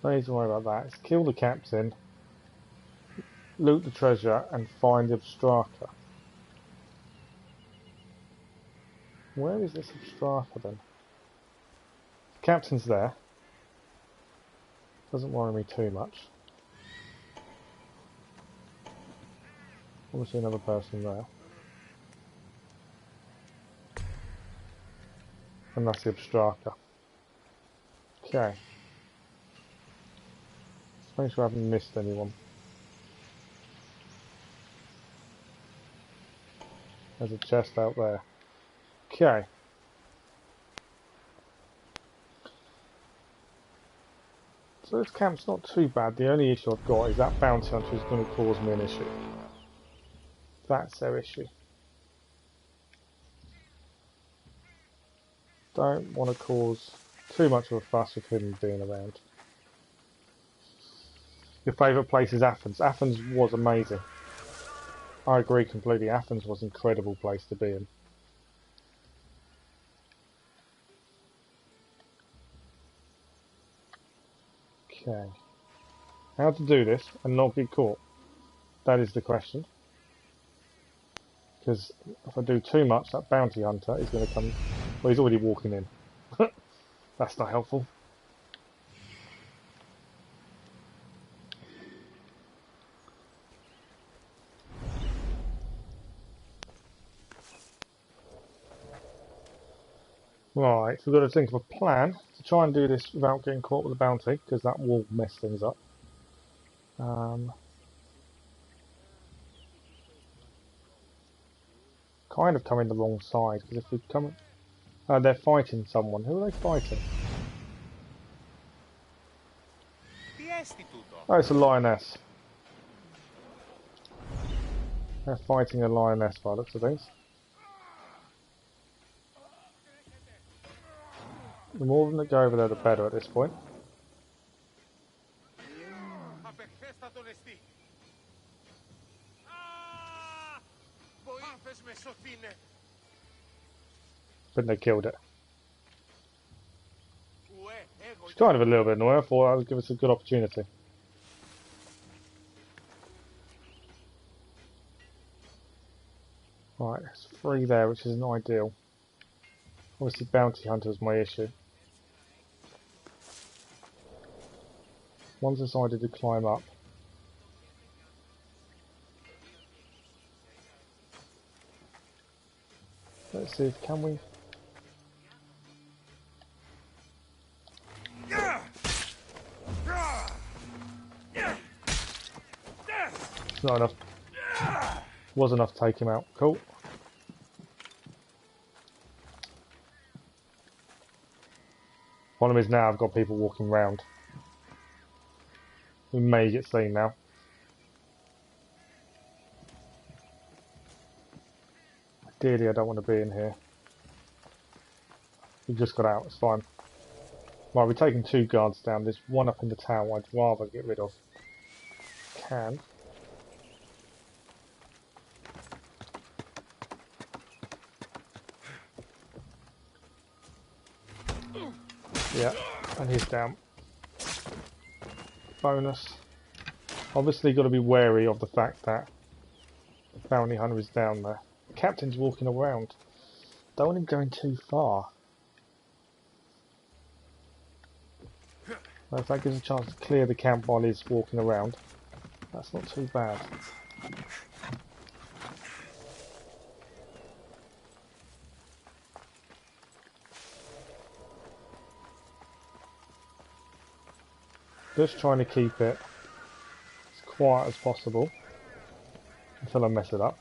No need to worry about that. It's kill the captain, loot the treasure, and find the Abstraka. Where is this Abstraka then? The captain's there. Doesn't worry me too much. Obviously another person there. And that's the Abstraka. Okay. Let's make sure I haven't missed anyone. There's a chest out there. Okay. So this camp's not too bad. The only issue I've got is that bounty hunter is going to cause me an issue. That's their issue. Don't want to cause too much of a fuss with him being around. Your favourite place is Athens. Athens was amazing. I agree completely. Athens was an incredible place to be in. Okay. How to do this and not get caught? That is the question. Because if I do too much, that bounty hunter is going to come... Well, he's already walking in. That's not helpful. Right, so we've got to think of a plan to try and do this without getting caught with a bounty, because that will mess things up. Kind of coming the wrong side, because if we come... they're fighting someone. Who are they fighting? Oh, it's a lioness. They're fighting a lioness by the looks of things. The more of them that go over there, the better at this point. But they killed it. It's kind of a little bit annoying. I thought that would give us a good opportunity. Right, there's 3 there, which isn't ideal. Obviously, bounty hunter is my issue. One's decided to climb up. Let's see if can we. It's not enough. Was enough to take him out. Cool. Problem is now I've got people walking round. We may get seen now. Ideally I don't want to be in here. We just got out, it's fine. Right, we're taking 2 guards down. There's one up in the tower I'd rather get rid of. Can. Yeah, and he's down. Bonus. Obviously got to be wary of the fact that the bounty hunter is down there. The captain's walking around. Don't want him going too far. If that gives a chance to clear the camp while he's walking around, that's not too bad. Just trying to keep it as quiet as possible until I mess it up.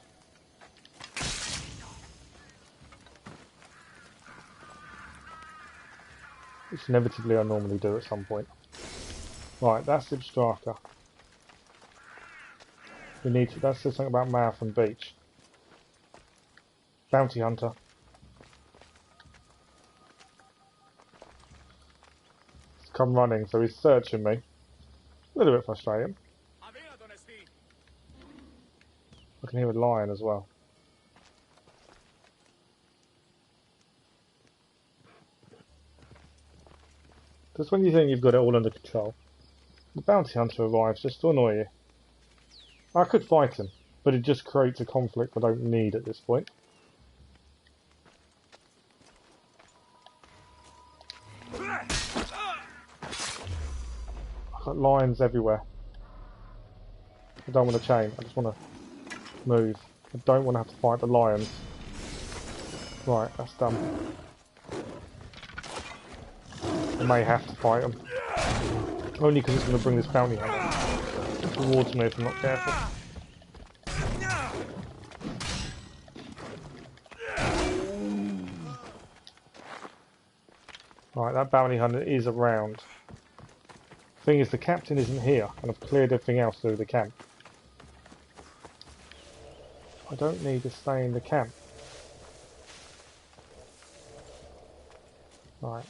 Which inevitably I normally do at some point. Right, that's Ibstraka. We need to, that says something about Marathon Beach. Bounty hunter. He's come running, so he's searching me. A little bit frustrating. I can hear a lion as well. Just when you think you've got it all under control, the bounty hunter arrives just to annoy you. I could fight him, but it just creates a conflict I don't need at this point. I've got lions everywhere. I don't want to chain, I just want to move. I don't want to have to fight the lions. Right, that's done. I may have to fight them. Only because it's going to bring this bounty hunter towards me if I'm not careful. Right, that bounty hunter is around. Thing is, the captain isn't here, and I've cleared everything else through the camp. I don't need to stay in the camp. Right.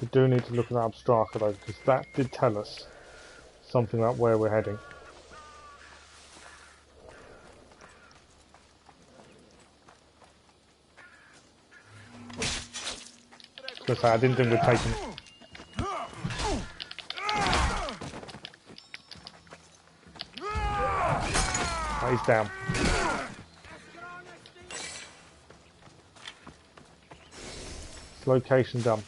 We do need to look at that Abstraka though, because that did tell us something about where we're heading. I was going to say, I didn't think we'd taken... Oh, he's down. Location done.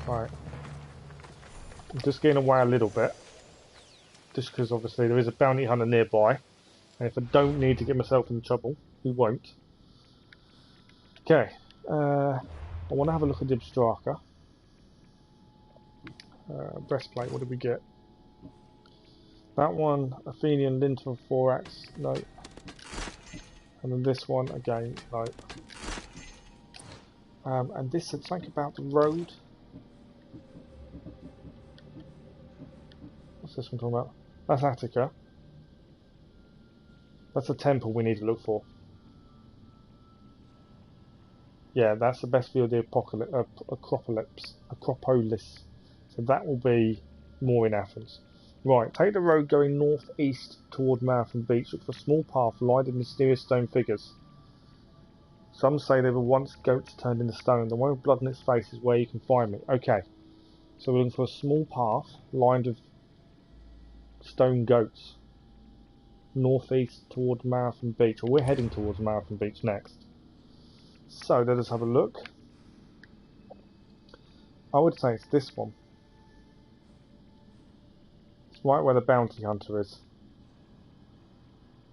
Right. I'm just getting away a little bit. Just because obviously there is a bounty hunter nearby. And if I don't need to get myself in trouble, we won't. Okay. I want to have a look at the Ibstraka. Breastplate, what did we get? That one, Athenian lintel 4-axe, no. And then this one, again, no. And this said something about the road. What's this one talking about? That's Attica. That's a temple we need to look for. Yeah, that's the best view of the Acropolis. So that will be more in Athens. Right, take the road going northeast toward Marathon Beach. Look for a small path lined with mysterious stone figures. Some say they were once goats turned into stone. The one with blood on its face is where you can find me. Okay, so we're looking for a small path lined with stone goats. Northeast toward Marathon Beach. Well, we're heading towards Marathon Beach next. So let us have a look. I would say it's this one. It's right where the bounty hunter is.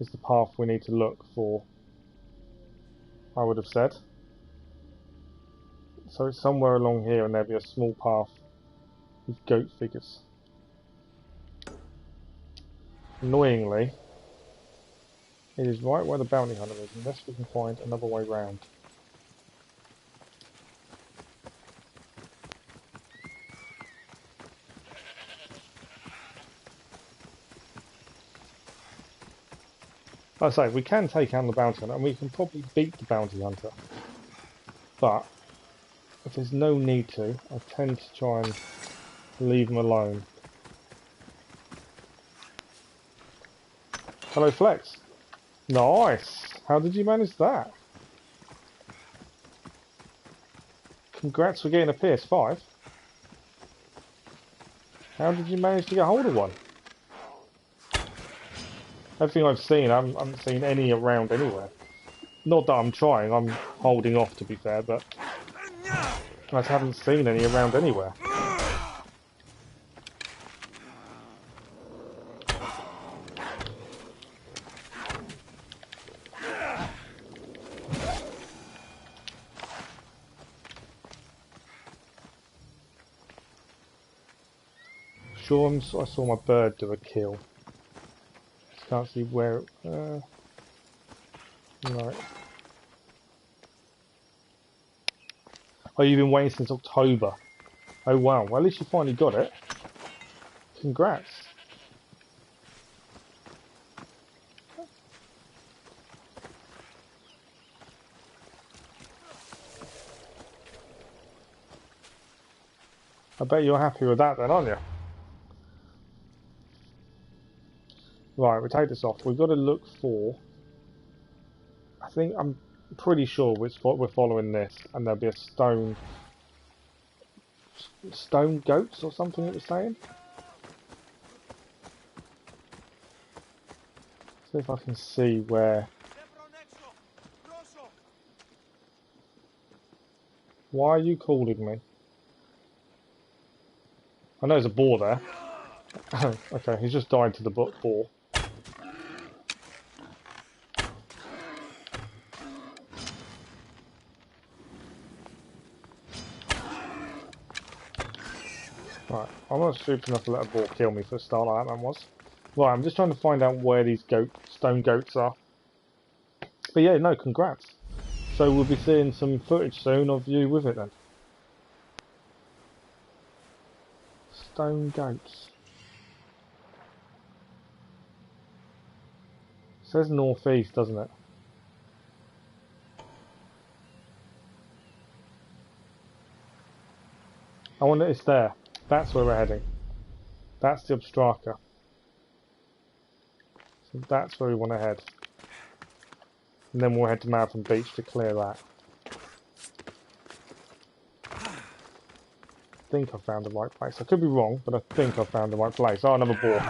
Is the path we need to look for, I would have said. So it's somewhere along here and there'll be a small path with goat figures. Annoyingly, it is right where the bounty hunter is, unless we can find another way round. Like I say, we can take out the bounty hunter and we can probably beat the bounty hunter. But if there's no need to, I tend to try and leave him alone. Hello, Flex. Nice. How did you manage that? Congrats for getting a PS5. How did you manage to get hold of one? Everything I've seen, I haven't seen any around anywhere. Not that I'm trying, I'm holding off to be fair, but I just haven't seen any around anywhere. Sure, I saw my bird do a kill. Just can't see where. Right. Oh, you've been waiting since October. Oh wow. Well, at least you finally got it. Congrats. I bet you're happy with that then, aren't you? Right, we take this off. We've got to look for... I'm pretty sure we're following this, and there'll be a stone goats or something it was saying. See if I can see where. Why are you calling me? I know there's a boar there. Okay, he's just died to the boar. Right, I'm not stupid enough to let a boar kill me for a start like that man was. Right, I'm just trying to find out where these stone goats are. But yeah, no, congrats. So we'll be seeing some footage soon of you with it then. Stone goats. It says northeast, doesn't it? I wonder it's there. That's where we're heading. That's the Obstraka. So that's where we want to head. And then we'll head to Marathon Beach to clear that. I think I found the right place. I could be wrong, but I think I found the right place. Oh, another boar.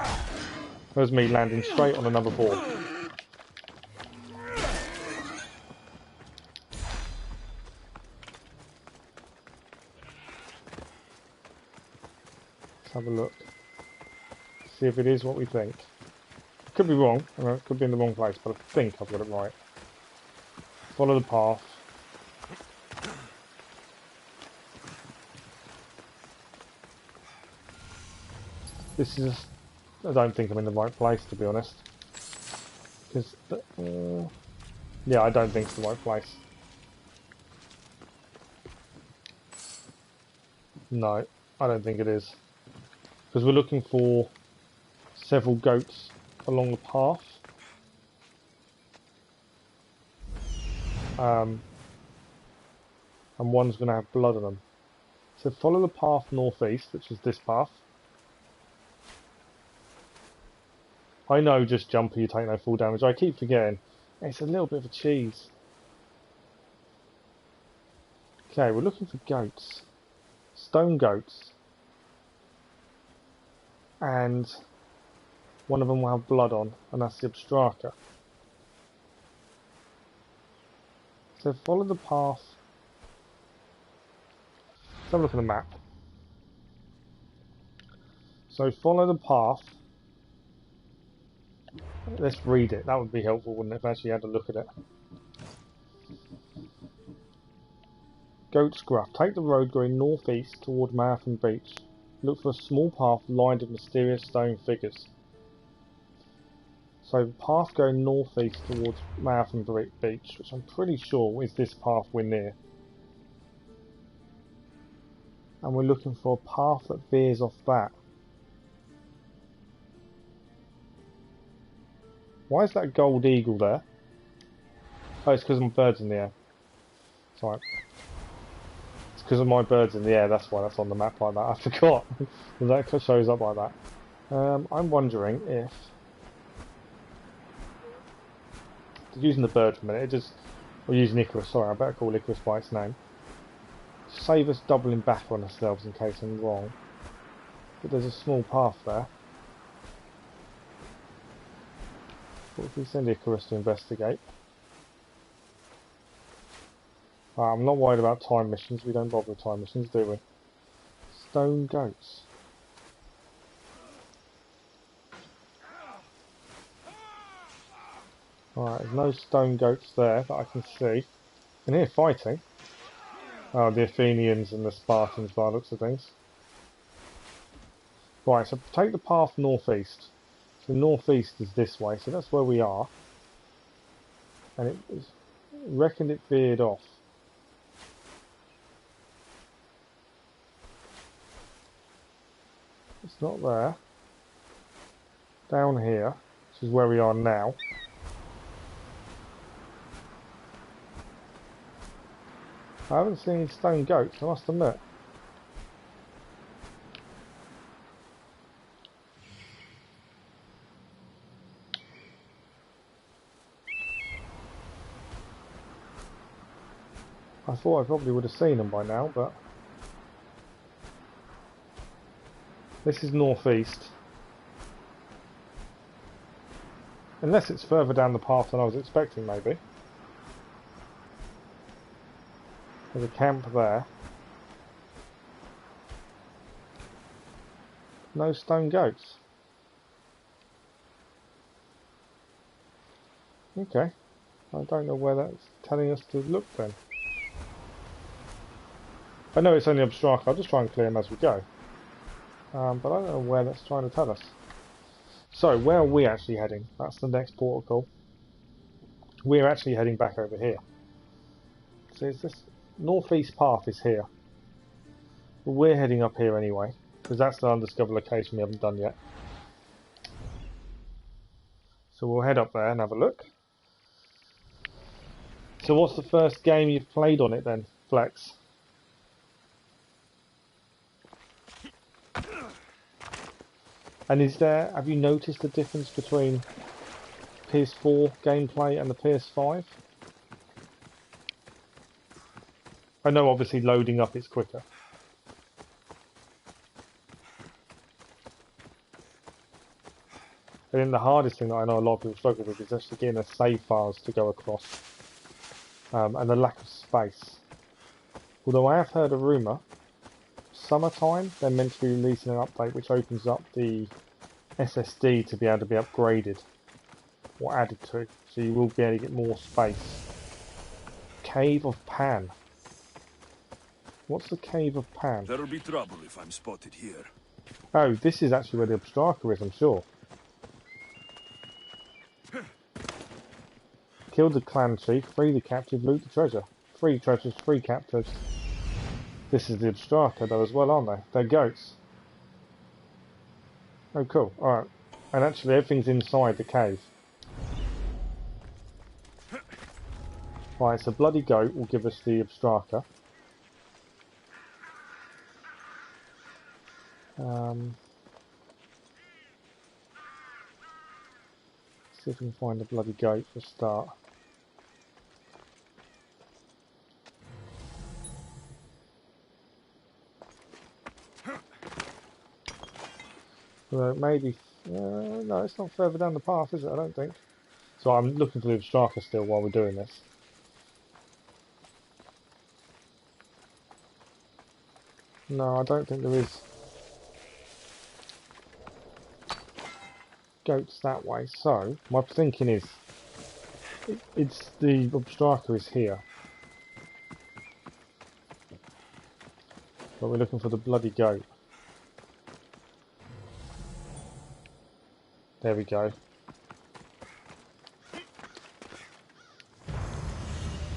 There's me landing straight on another boar. Let's have a look. See if it is what we think. Could be wrong, it could be in the wrong place, but I think I've got it right. Follow the path. This is... I don't think I'm in the right place, to be honest. Because... yeah, I don't think it's the right place. No, I don't think it is. Because we're looking for several goats along the path. And one's going to have blood on them. So follow the path northeast, which is this path. I know, just jumper, you take no full damage. I keep forgetting. It's a little bit of a cheese. Okay, we're looking for goats. Stone goats. And one of them will have blood on, and that's the Obstraka. So follow the path. Let's have a look at the map. So follow the path. Let's read it. That would be helpful, wouldn't it, if I actually had a look at it. Goat's Gruff. Take the road going northeast toward Marathon Beach. Look for a small path lined with mysterious stone figures. So the path going northeast towards Marathon Beach, which I'm pretty sure is this path we're near. And we're looking for a path that veers off that. Why is that gold eagle there? Oh, it's because of my birds in the air. Sorry. It's because of my birds in the air, that's why that's on the map like that. I forgot that shows up like that. I'm wondering if... Using the bird for a minute, or using Icarus, sorry, I better call Icarus by its name. Save us doubling back on ourselves in case I'm wrong. But there's a small path there. What if we send Icarus to investigate? I'm not worried about time missions, we don't bother with time missions, do we? Stone goats. Alright, there's no stone goats there that I can see. I can hear fighting. Oh, the Athenians and the Spartans by the looks of things. Right, so take the path northeast. So northeast is this way, so that's where we are. And it was, reckoned it veered off. It's not there. Down here, which is where we are now. I haven't seen any stone goats, I must admit. I thought I probably would have seen them by now, but... This is northeast. Unless it's further down the path than I was expecting, maybe. There's a camp there. No stone goats. Okay. I don't know where that's telling us to look then. I know it's only Obstraka, I'll just try and clear them as we go. But I don't know where that's trying to tell us. So, where are we actually heading? That's the next portal call. We're actually heading back over here. So is this northeast path is here. But we're heading up here anyway, because that's the undiscovered location we haven't done yet. So we'll head up there and have a look. So what's the first game you've played on it then, Flex? And have you noticed the difference between PS4 gameplay and the PS5? I know obviously loading up is quicker. I think the hardest thing that I know a lot of people struggle with is actually getting the save files to go across. And the lack of space. Although I have heard a rumour, summertime they're meant to be releasing an update which opens up the SSD to be able to be upgraded or added to, so you will be able to get more space. Cave of Pan. What's the Cave of Pan? There'll be trouble if I'm spotted here. Oh, this is actually where the Obstraka is, I'm sure. Kill the clan chief, free the captive, loot the treasure. Free treasures, free captives. This is the Obstraka though as well, aren't they? They're goats. Oh cool, alright. And actually everything's inside the cave. Right, so Bloody Goat will give us the Obstraka. See if we can find a Bloody Goat for a start. So maybe No, it's not further down the path, is it? I don't think. So I'm looking for the striker still while we're doing this. No, I don't think there is. Goats that way. So my thinking is, it's the striker is here, but we're looking for the bloody goat. There we go.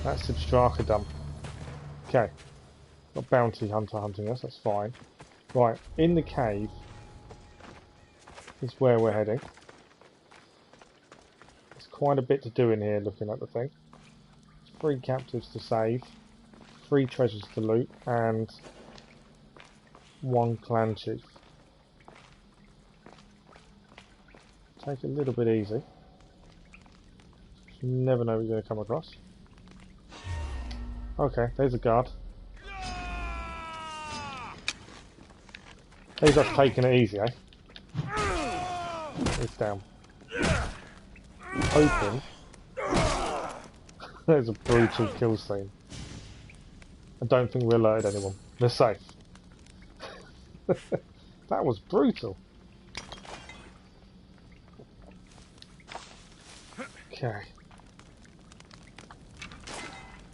That's the striker done. Okay. Got bounty hunter hunting us, that's fine. Right, in the cave is where we're heading. There's quite a bit to do in here looking at the thing. 3 captives to save, 3 treasures to loot, and 1 clan chief. Take it a little bit easy. You never know what you're going to come across. Okay, there's a guard. He's us taking it easy, eh? It's down. Hoping. There's a brutal kill scene. I don't think we alerted anyone. They're safe. That was brutal. Okay.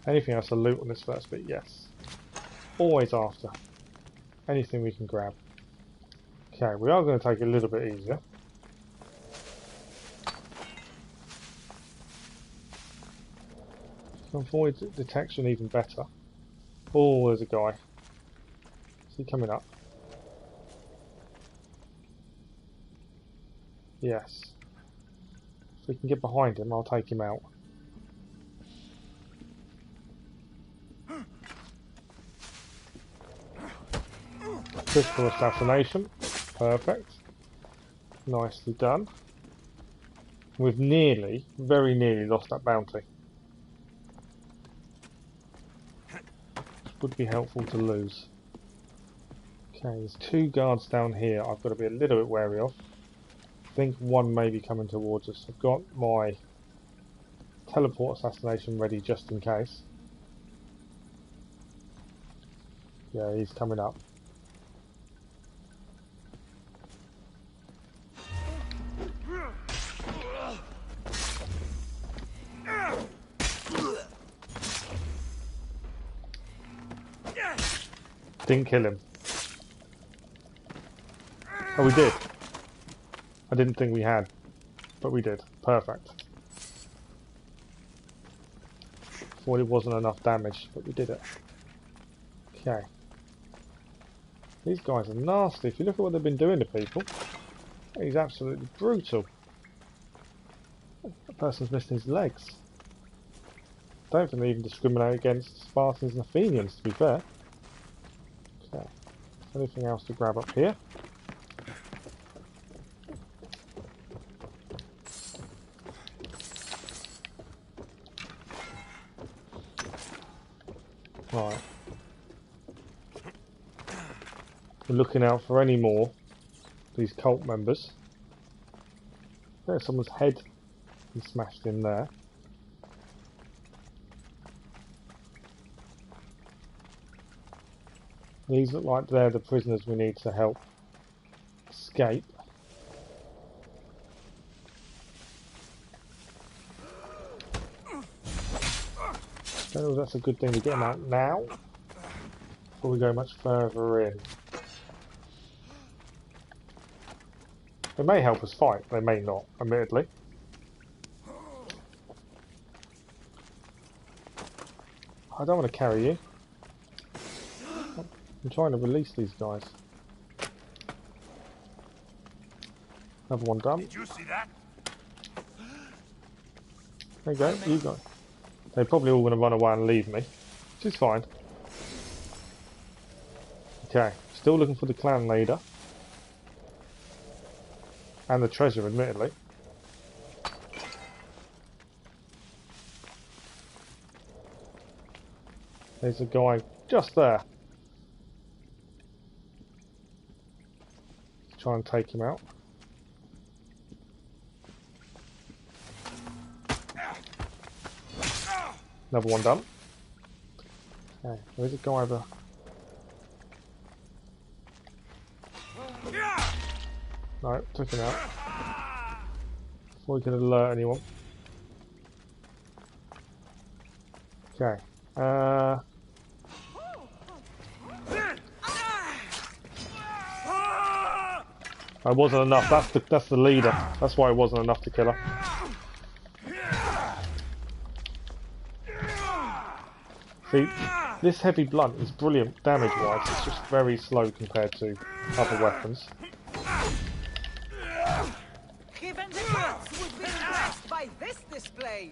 Anything else to loot on this first bit? Yes. Always after. Anything we can grab. Okay, we are going to take it a little bit easier. To avoid detection even better. Oh, there's a guy. Is he coming up? Yes. If we can get behind him, I'll take him out. Critical assassination. Perfect. Nicely done. We've nearly, very nearly lost that bounty. Which would be helpful to lose. Okay, there's 2 guards down here I've got to be a little bit wary of. I think 1 may be coming towards us. I've got my teleport assassination ready just in case. Yeah, he's coming up. Didn't kill him. Oh, we did. I didn't think we had, but we did. Perfect. Thought it wasn't enough damage, but we did it. Okay. These guys are nasty. If you look at what they've been doing to people, he's absolutely brutal. That person's missing his legs. Don't think they even discriminate against Spartans and Athenians, to be fair. Okay. Anything else to grab up here? Right. We're looking out for any more these cult members. There's someone's head is smashed in there. These look like they're the prisoners we need to help escape. I don't know if that's a good thing to get them out now, before we go much further in. They may help us fight, they may not, admittedly. I don't want to carry you. I'm trying to release these guys. Another one done. Did you see that? There you go, you go. They're probably all going to run away and leave me, which is fine. Okay, still looking for the clan leader. And the treasure, admittedly. There's a guy just there. Let's try and take him out. Another one done. Okay, where's it go over? No, took him out. Before we can alert anyone. Okay. It wasn't enough. That's the leader. That's why it wasn't enough to kill her. See, this heavy blunt is brilliant damage-wise. It's just very slow compared to other weapons. Even the gods would be impressed by this display.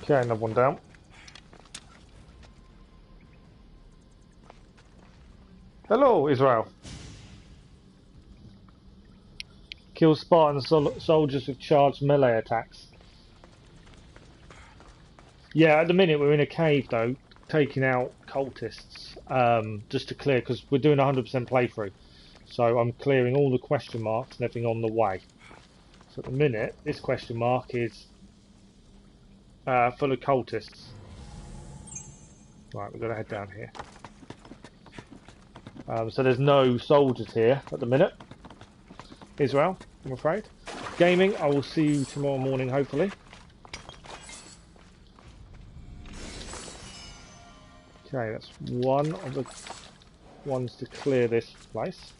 Okay, another one down. Hello, Israel. Kill Spartan soldiers with charged melee attacks. Yeah, at the minute we're in a cave though, taking out cultists, just to clear, because we're doing 100% playthrough. So I'm clearing all the question marks and everything on the way. So at the minute, this question mark is full of cultists. Right, we've got to head down here. So there's no soldiers here at the minute. Israel, I'm afraid. Gaming, I will see you tomorrow morning, hopefully. Okay, that's one of the ones to clear this place.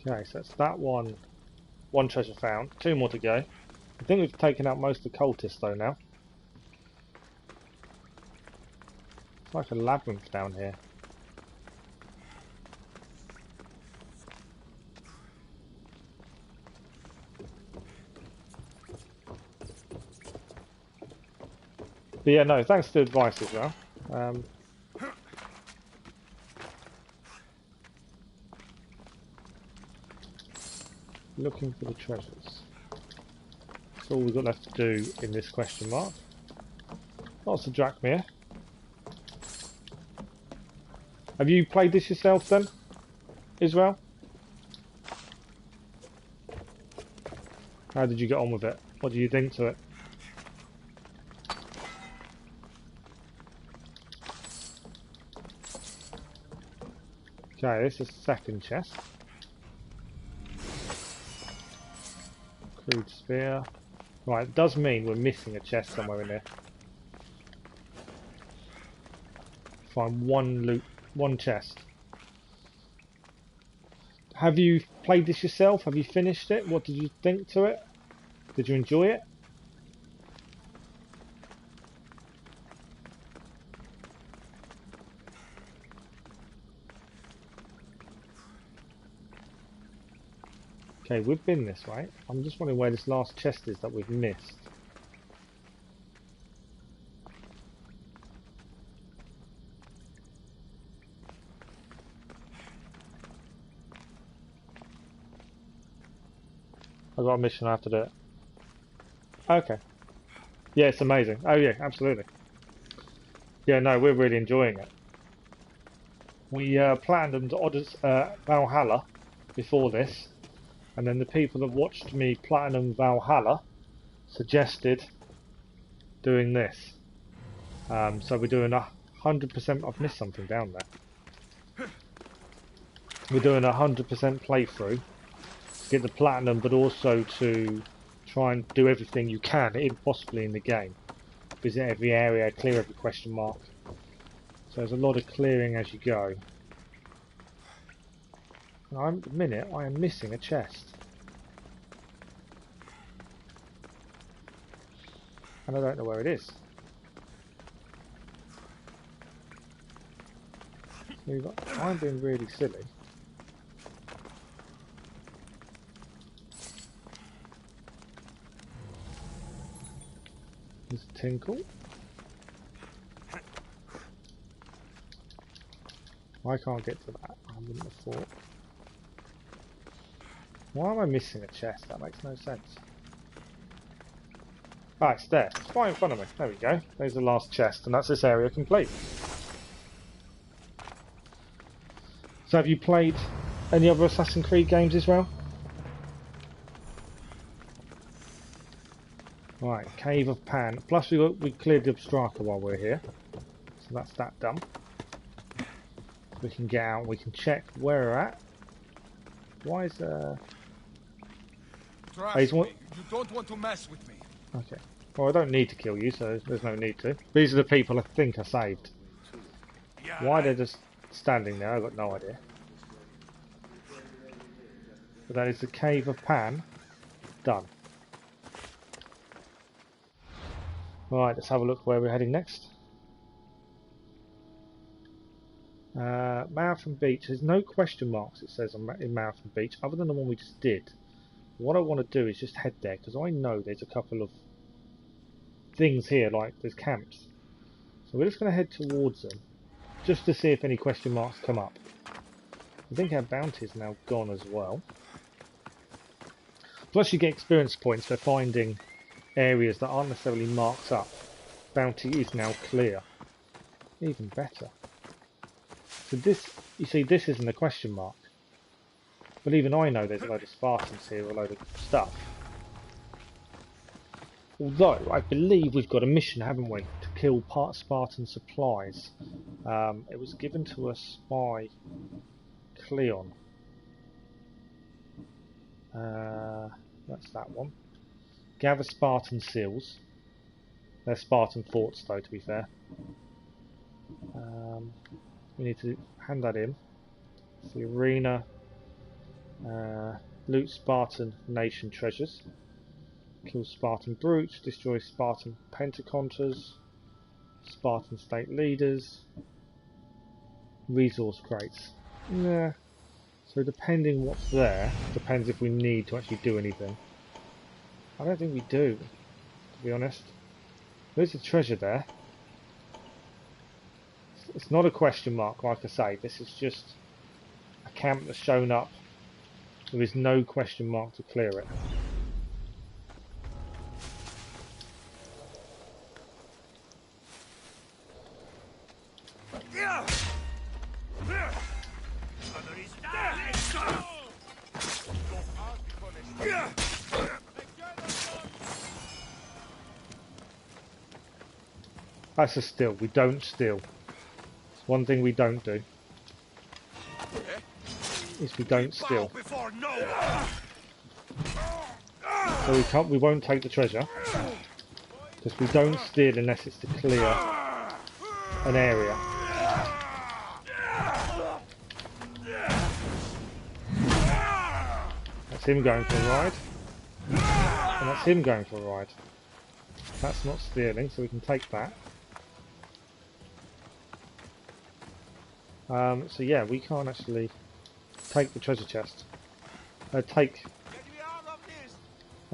Okay, so that's that one. One treasure found. Two more to go. I think we've taken out most of the cultists though now. It's like a labyrinth down here. But yeah, no, thanks for the advice as well. Looking for the treasures. That's all we've got left to do in this question mark. Lots of drachma. Have you played this yourself then, Israel? How did you get on with it? What do you think to it? Okay, this is the second chest. Crude spear. Right, it does mean we're missing a chest somewhere in there. Find one chest. Have you played this yourself? Have you finished it? What did you think to it? Did you enjoy it? Okay, we've been this way. I'm just wondering where this last chest is that we've missed. I've got a mission, I have to do it. Okay. Yeah, it's amazing. Oh yeah, absolutely. Yeah, no, we're really enjoying it. We platinumed Odyssey, Valhalla before this. And then the people that watched me platinum Valhalla suggested doing this. So we're doing 100%. I've missed something down there. We're doing 100% playthrough to get the platinum, but also to try and do everything you can, possibly in the game. Visit every area, clear every question mark. So there's a lot of clearing as you go. At the minute, I am missing a chest. And I don't know where it is. I'm being really silly. There's a tinkle. I can't get to that. I wouldn't have thought. Why am I missing a chest? That makes no sense. Ah, it's there. It's right in front of me. There we go. There's the last chest, and that's this area complete. So have you played any other Assassin's Creed games as well? Right, Cave of Pan. Plus we cleared the Obstraka while we're here. So that's that done. We can get out, we can check where we're at. Why is Trust me, you don't want to mess with me. Okay. Well, I don't need to kill you, so there's no need to. These are the people I think I saved. Why they're just standing there, I've got no idea. But that is the Cave of Pan. Done. Right, let's have a look where we're heading next. Marathon Beach. There's no question marks, it says in Marathon Beach, other than the one we just did. What I want to do is just head there, because I know there's a couple of things here, like there's camps. So we're just going to head towards them, just to see if any question marks come up. I think our bounty is now gone as well. Plus you get experience points for finding areas that aren't necessarily marked up. Bounty is now clear. Even better. So this, you see, this isn't a question mark. But even I know there's a load of Spartans here, a load of stuff. Although, I believe we've got a mission, haven't we? To kill part Spartan supplies. It was given to us by Cleon. That's that one. Gather Spartan seals. They're Spartan forts though, to be fair. We need to hand that in. It's the arena. Loot Spartan nation treasures. Kill Spartan brutes. Destroy Spartan pentaconters. Spartan state leaders. Resource crates. Yeah. So depending what's there, depends if we need to actually do anything. I don't think we do, to be honest. There's a treasure there. It's not a question mark, like I say. This is just a camp that's shown up. There is no question mark to clear it. That's a steal. We don't steal. It's one thing we don't do. Is we don't steal. So we won't take the treasure. Because we don't steal unless it's to clear an area. That's him going for a ride. And that's him going for a ride. That's not stealing, so we can take that. So yeah, we can't actually take the treasure chest. Oh,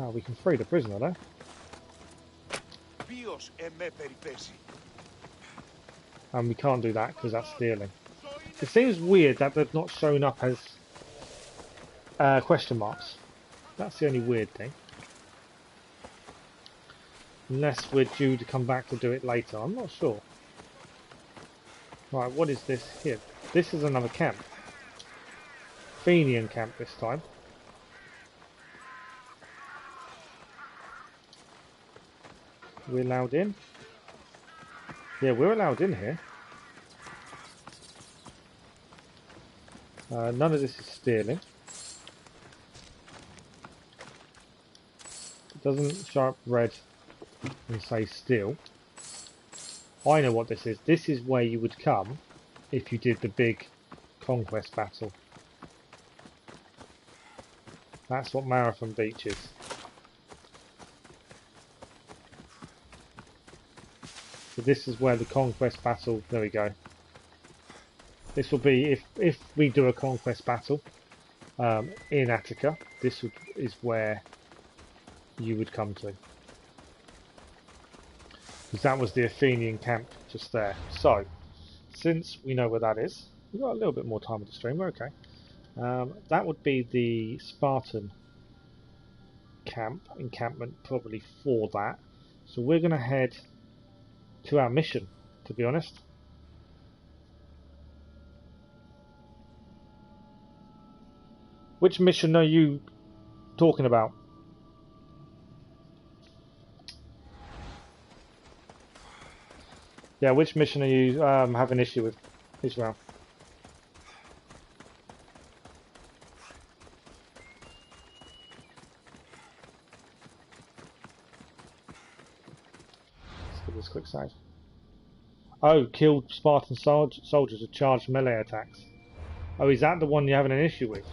we can free the prisoner though. And we can't do that because that's stealing. It seems weird that they've not shown up as question marks. That's the only weird thing. Unless we're due to come back to do it later, I'm not sure. Right, what is this here? This is another camp. Fenian camp this time. We're allowed in? Yeah, we're allowed in here. None of this is stealing. It doesn't show up red and say steal. I know what this is. This is where you would come if you did the big conquest battle. That's what Marathon Beach is. So this is where the conquest battle, there we go. This will be, if we do a conquest battle in Attica, this is where you would come to. Because that was the Athenian camp just there. So, since we know where that is, we've got a little bit more time with the stream, we're okay. That would be the Spartan encampment probably for that. So we're going to head to our mission, to be honest. Which mission are you talking about? Yeah, which mission are you having issue with, Israel? Let's give this a quick save. Oh, killed Spartan soldiers with charged melee attacks. Oh, is that the one you're having an issue with?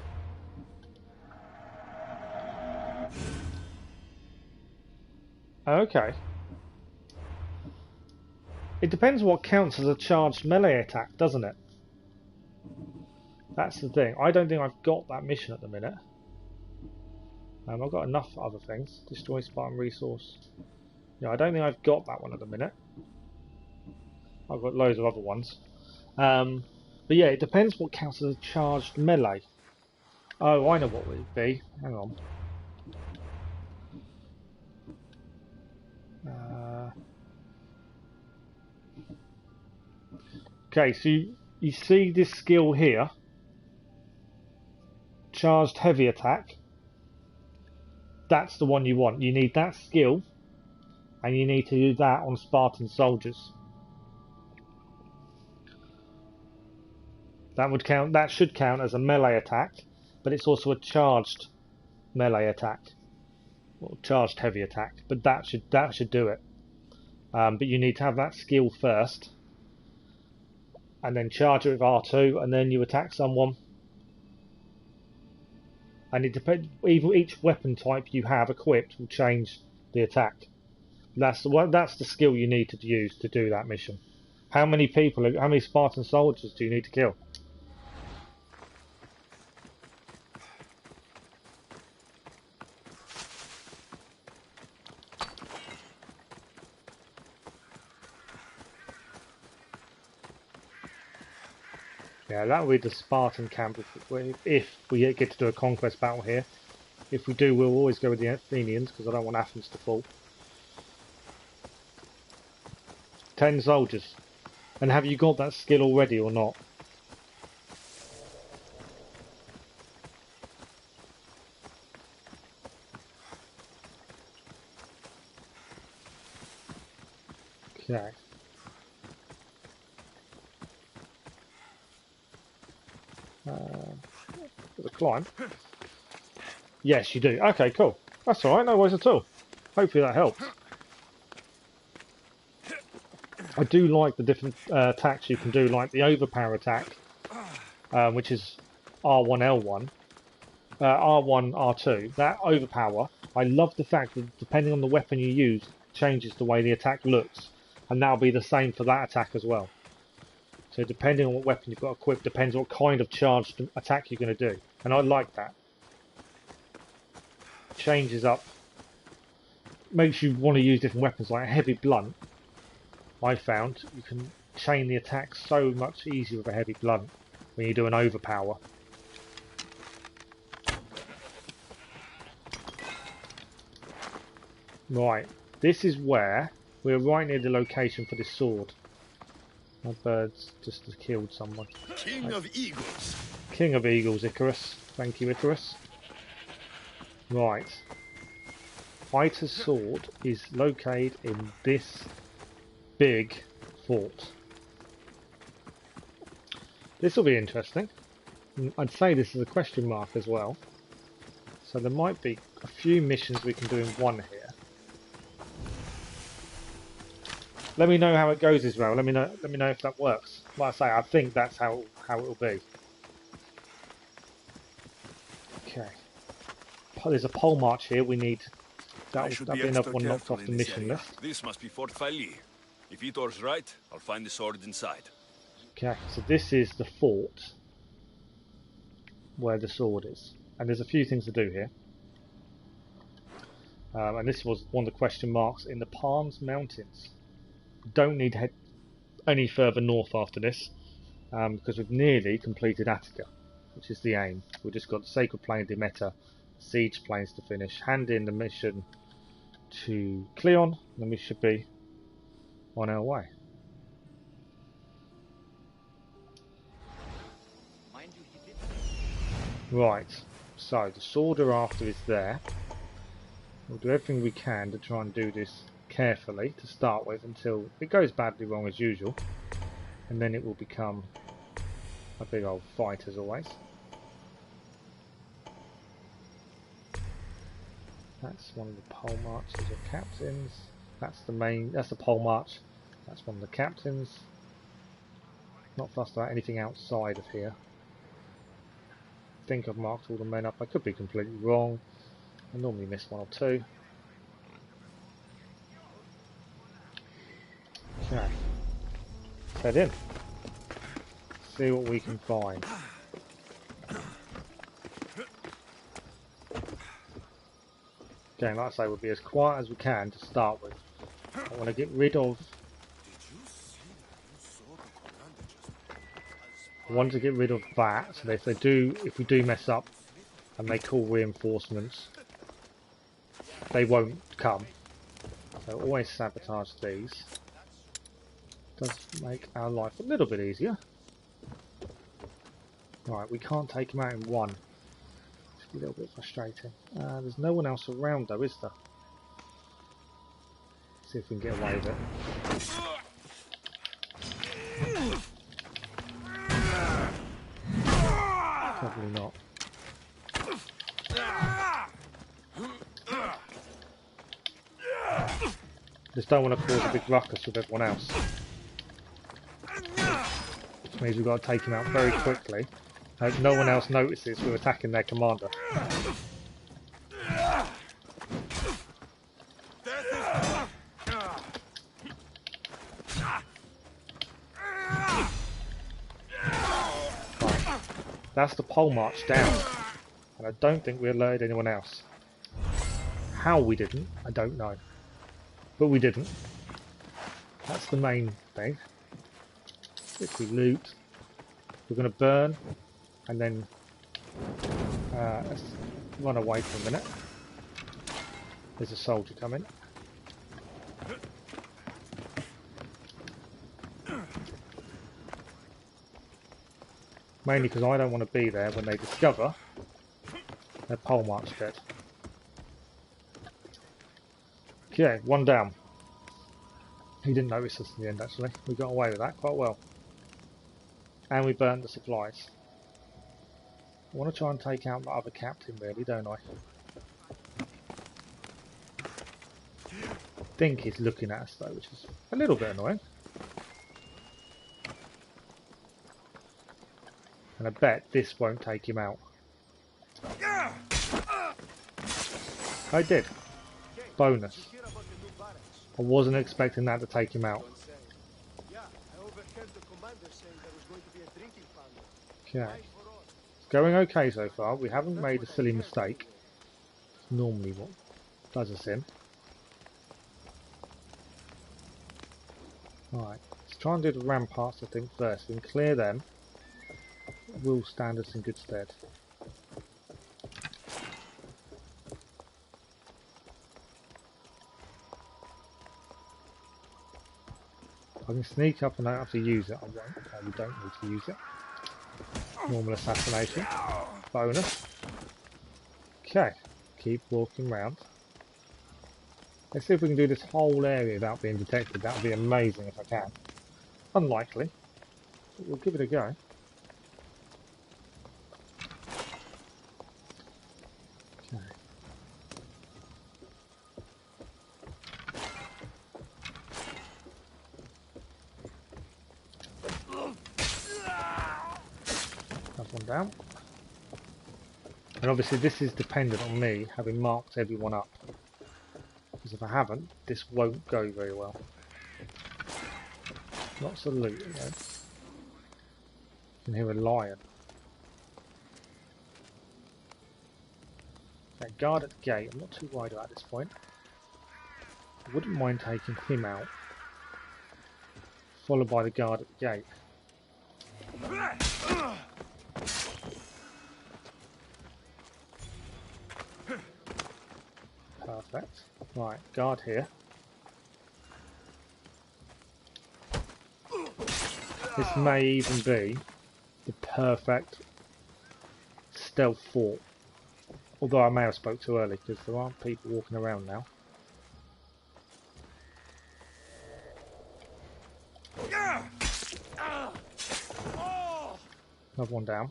Okay. It depends what counts as a charged melee attack, doesn't it? That's the thing. I don't think I've got that mission at the minute. I've got enough other things. Destroy Spartan resource. Yeah, I don't think I've got that one at the minute. I've got loads of other ones. But yeah, it depends what counts as a charged melee. Oh, I know what would it be. Hang on. Okay, so you see this skill here. Charged heavy attack. That's the one you want. You need that skill, and you need to do that on Spartan soldiers. That would count. That should count as a melee attack, but it's also a charged melee attack, or charged heavy attack. But that should do it. But you need to have that skill first, and then charge it with R2, and then you attack someone. And it depends. Each weapon type you have equipped will change the attack. That's the skill you need to use to do that mission. How many Spartan soldiers do you need to kill? Yeah, that will be the Spartan camp if we get to do a conquest battle here. If we do, we'll always go with the Athenians because I don't want Athens to fall. 10 soldiers. And have you got that skill already or not? Okay. There's a climb. Yes, you do. Okay, cool. That's alright, no worries at all. Hopefully that helps. I do like the different attacks you can do, like the overpower attack, which is R1, L1, R1, R2. That overpower, I love the fact that depending on the weapon you use, changes the way the attack looks. And that'll be the same for that attack as well. So depending on what weapon you've got equipped, depends what kind of charged attack you're going to do. And I like that. Changes up. Makes you want to use different weapons, like a heavy blunt. I found you can chain the attack so much easier with a heavy blunt when you do an overpower. Right, this is where we're right near the location for this sword. My bird's just killed someone. King of Eagles. King of Eagles, Icarus. Thank you, Icarus. Right. Fighter's sword is located in this big fort. This will be interesting. I'd say this is a question mark as well. So there might be a few missions we can do in one here. Let me know how it goes, Israel. Let me know if that works. Like I say, I think that's how it will be. Okay. There's a pole march here. We need. That'll be another one knocked off the mission list. This must be Fort Fali. If Itor's right, I'll find the sword inside. Okay, so this is the fort where the sword is, and there's a few things to do here. And this was one of the question marks in the Palms Mountains. Don't need to head any further north after this, because we've nearly completed Attica. which is the aim. We've just got the Sacred Plane of Demeter, Siege Planes to finish, hand in the mission to Cleon, and then we should be on our way. Right, so the sword after is there. We'll do everything we can to try and do this carefully to start with until it goes badly wrong as usual, and then it will become a big old fight as always. That's one of the pole marches or captains. That's the pole march. That's one of the captains. Not fussed about anything outside of here. I think I've marked all the men up. I could be completely wrong. I normally miss one or two. Okay. Let's head in. See what we can find. Okay, like I say, we'll be as quiet as we can to start with. I want to get rid of... I want to get rid of that, so that if we do mess up and they call reinforcements, they won't come. So always sabotage these. Does make our life a little bit easier. Right, we can't take them out in one. It's a little bit frustrating. There's no one else around though, is there? See if we can get away with it. Probably not. Just don't want to cause a big ruckus with everyone else. Which means we've got to take him out very quickly. Hope no one else notices we're attacking their commander. Right. That's the pole march down. And I don't think we alerted anyone else. How we didn't, I don't know. But we didn't. That's the main thing. If we loot, we're going to burn, and then let's run away for a minute. There's a soldier coming. Mainly because I don't want to be there when they discover their pole march dead. Okay, one down. He didn't notice us in the end actually. We got away with that quite well. And we burnt the supplies. I want to try and take out the other captain really, don't I? I think he's looking at us though, which is a little bit annoying. And I bet this won't take him out. I did. Bonus. I wasn't expecting that to take him out. Okay. It's going okay so far. We haven't made a silly mistake. It's normally what does us in. Alright. Let's try and do the ramparts I think first. We can clear them. It will stand us in good stead. I can sneak up and I don't have to use it. I won't. No, we don't need to use it. Normal assassination. Bonus. Okay. Keep walking round. Let's see if we can do this whole area without being detected. That would be amazing if I can. Unlikely. But we'll give it a go. Okay. One down. And obviously this is dependent on me having marked everyone up. Because if I haven't, this won't go very well. Lots of loot again. You can hear a lion. Okay, guard at the gate. I'm not too worried about this point. I wouldn't mind taking him out. Followed by the guard at the gate. Perfect. Right, guard here. This may even be the perfect stealth fort. Although I may have spoke too early because there aren't people walking around now. Another one down.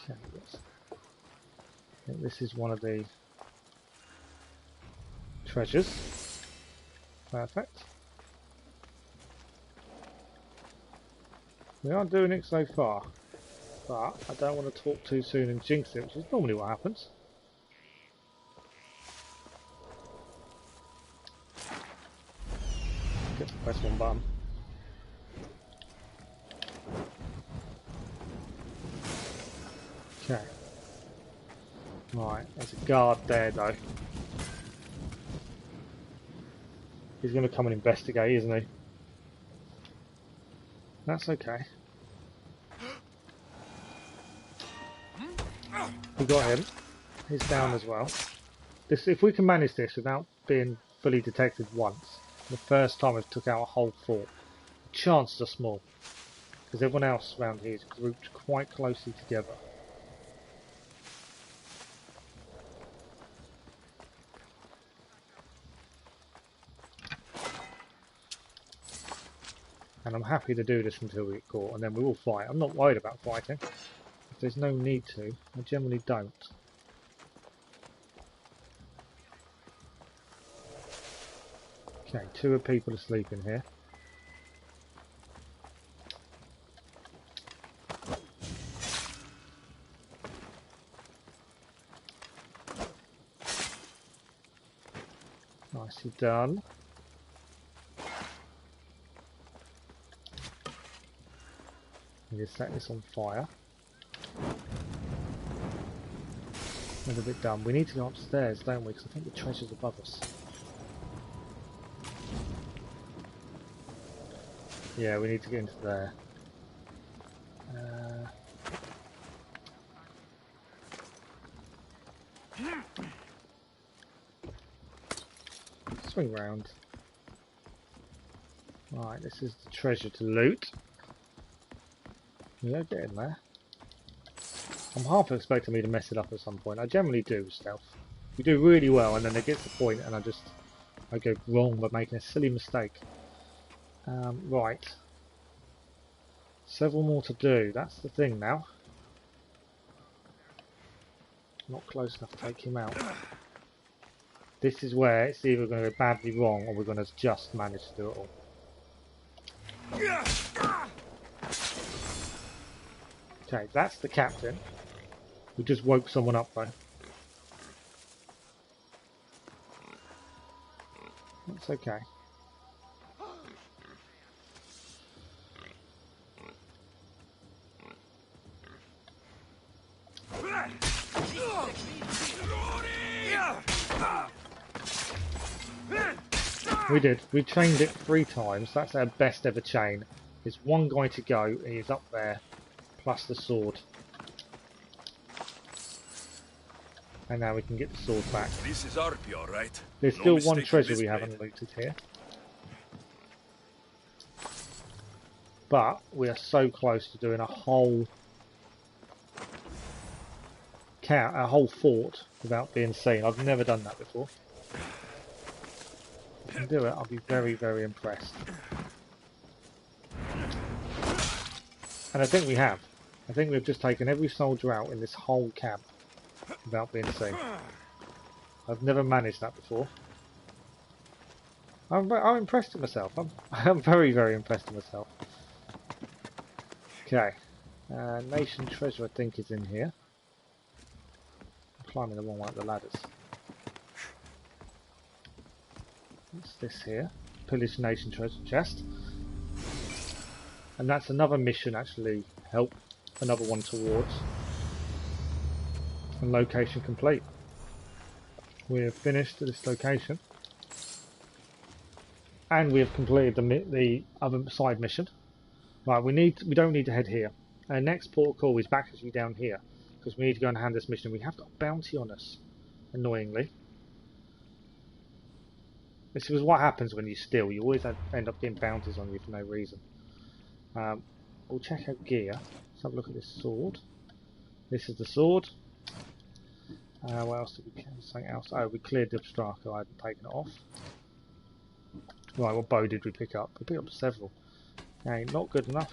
Okay, yes. I think this is one of the treasures. Perfect. We are doing it so far, but I don't want to talk too soon and jinx it, which is normally what happens. Get to press one button. Okay. Right, there's a guard there though. He's going to come and investigate, isn't he? That's okay. We got him. He's down as well. If we can manage this without being fully detected once, the first time we've took out a whole fort, the chances are small. Because everyone else around here is grouped quite closely together. And I'm happy to do this until we get caught, and then we will fight. I'm not worried about fighting. If there's no need to, I generally don't. Okay, 2 people asleep in here. Nicely done. We just set this on fire. Another bit done. We need to go upstairs, don't we? Because I think the treasure's above us. Yeah, we need to get into there. Swing round. Right, this is the treasure to loot. Yeah, get in there. I'm half expecting me to mess it up at some point. I generally do with stealth. We do really well, and then it gets to the point, and I go wrong by making a silly mistake. Right. Several more to do. That's the thing now. Not close enough to take him out. This is where it's either going to go badly wrong, or we're going to just manage to do it all. Okay, that's the captain. We just woke someone up though. That's okay. We did. We trained it 3 times. That's our best ever chain. There's one guy to go. He's up there. Plus the sword. And now we can get the sword back. This is RP, alright? There's still one treasure we haven't looted here. But we are so close to doing a whole fort without being seen. I've never done that before. If I can do it, I'll be very, very impressed. And I think we have. I think we've just taken every soldier out in this whole camp without being seen. I've never managed that before. I'm impressed with myself. I'm very, very impressed with myself. Okay. Nation treasure I think is in here. I'm climbing the wrong way up the ladders. What's this here? Pillage nation treasure chest. And that's another mission actually. Help another one towards. And location complete. We have finished this location. And we have completed the other side mission. Right, we don't need to head here. Our next port of call is back actually down here. Because we need to go and hand this mission. We have got a bounty on us. Annoyingly. This is what happens when you steal. You always end up getting bounties on you for no reason. We'll check out gear. Let's have a look at this sword. This is the sword. What else did we get? Something else. Oh, we cleared the Obstraco. I hadn't taken it off. Right, what bow did we pick up? We picked up several. Okay, not good enough.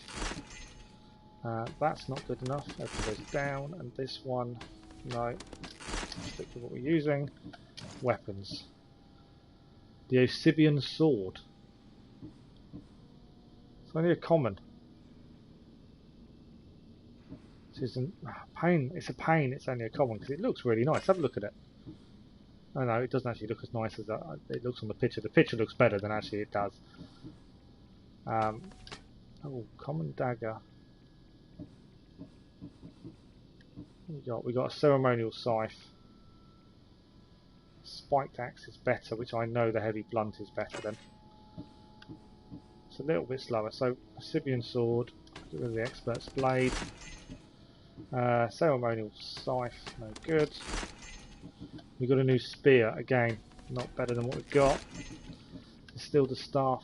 That's not good enough. Everything goes down. And this one, no. Stick with what we're using. Weapons. The Ossibian sword. It's only a common. It's a pain. It's a pain. It's only a common because it looks really nice. Have a look at it. Oh no, it doesn't actually look as nice as it looks on the picture. The picture looks better than actually it does. Oh, common dagger. What we got a ceremonial scythe. Spiked axe is better, which I know the heavy blunt is better than. It's a little bit slower. So Ossibian sword. Get rid of the expert's blade. Ceremonial scythe, no good. We've got a new spear, again, not better than what we've got. Still the staff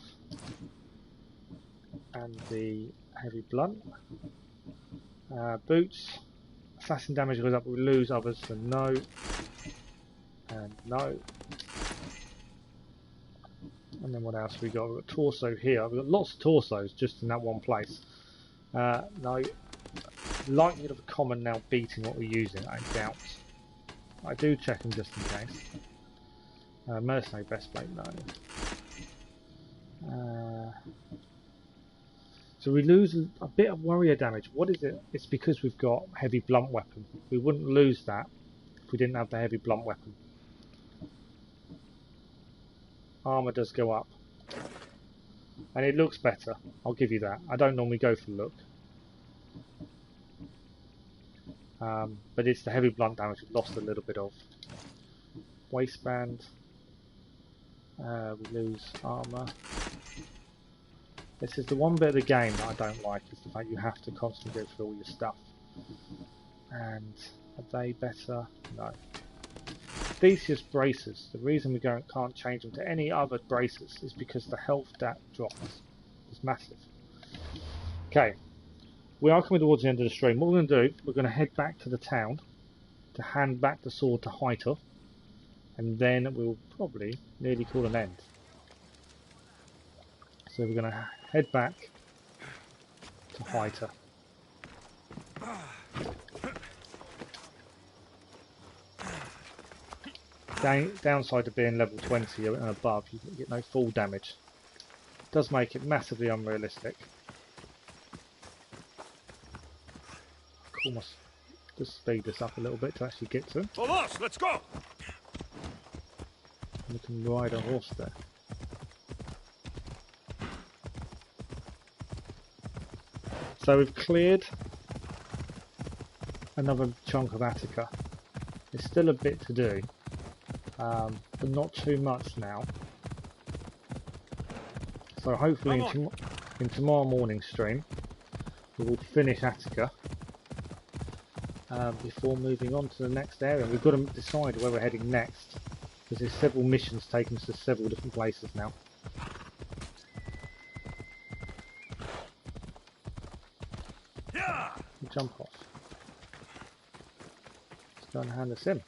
and the heavy blunt. Boots, assassin damage goes up, we lose others, so no. And no. And then what else we got? We've got torso here. We've got lots of torsos just in that one place. No. Likelihood of a common now beating what we're using, I doubt. I do check them just in case. Mercenary breastplate, no. So we lose a bit of warrior damage. What is it? It's because we've got heavy blunt weapon. We wouldn't lose that if we didn't have the heavy blunt weapon. Armour does go up. And it looks better, I'll give you that. I don't normally go for look. But it's the heavy blunt damage we've lost a little bit of. Waistband. We lose armour. This is the one bit of the game that I don't like, is the fact you have to constantly go through all your stuff. And are they better? No. Theseus braces. The reason we can't change them to any other braces is because the health that drops is massive. Okay. We are coming towards the end of the stream. What we're going to do, we're going to head back to the town to hand back the sword to Hyter, and then we'll probably nearly call an end. So we're going to head back to Hyter. Downside of being level 20 and above, you get no full damage. It does make it massively unrealistic. Almost just speed this up a little bit to actually get to him. Tolos, let's go! And we can ride a horse there. So we've cleared another chunk of Attica. There's still a bit to do, but not too much now. So hopefully in tomorrow morning's stream we will finish Attica. Before moving on to the next area. We've got to decide where we're heading next, because there's several missions taking us to several different places now. We'll jump off. Let's go and hand this in.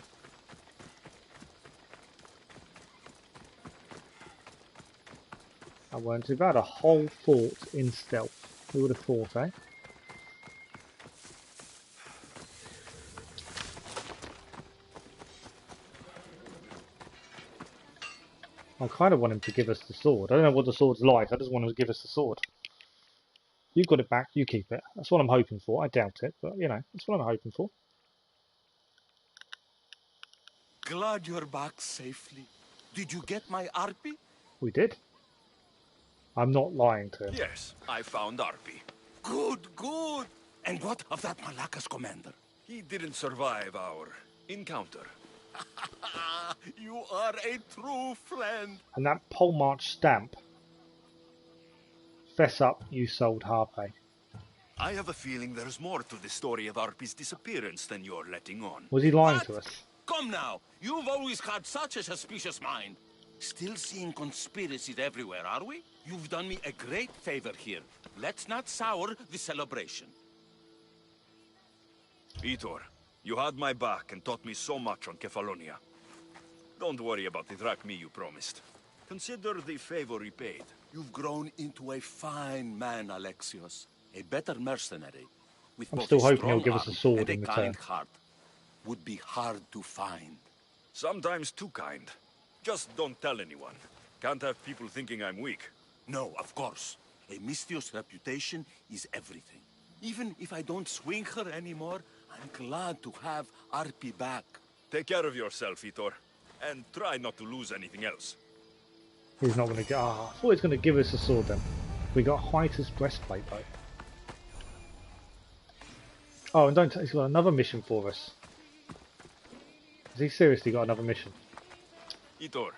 I weren't too bad. A whole fort in stealth. Who would have thought, eh? I kind of want him to give us the sword. I don't know what the sword's like. I just want him to give us the sword. You've got it back. You keep it. That's what I'm hoping for. I doubt it, but you know, that's what I'm hoping for. Glad you're back safely. Did you get my Arpi? We did. I'm not lying to him. Yes, I found Arpi. Good, good. And what of that Malacca's commander? He didn't survive our encounter. You are a true friend. And that pole march stamp. Fess up, you sold Harpe. I have a feeling there's more to the story of Arpi's disappearance than you're letting on. Was he lying What? to us? Come now. You've always had such a suspicious mind. Still seeing conspiracies everywhere, are we? You've done me a great favor here. Let's not sour the celebration. Vitor, you had my back and taught me so much on Kefalonia. Don't worry about the drachmi you promised. Consider the favor repaid. You've grown into a fine man, Alexios. A better mercenary. With I'm both still a hoping strong he'll give us a arm sword and a in return. kind heart. Would be hard to find. Sometimes too kind. Just don't tell anyone. Can't have people thinking I'm weak. No, of course. A Misthios reputation is everything. Even if I don't swing her anymore, I'm glad to have Arpi back. Take care of yourself, Vitor. And try not to lose anything else. He's not going to get... Oh, I thought he was going to give us a sword then. We got Hyta's breastplate though. Oh, and don't... He's got another mission for us. Has he seriously got another mission? Vitor,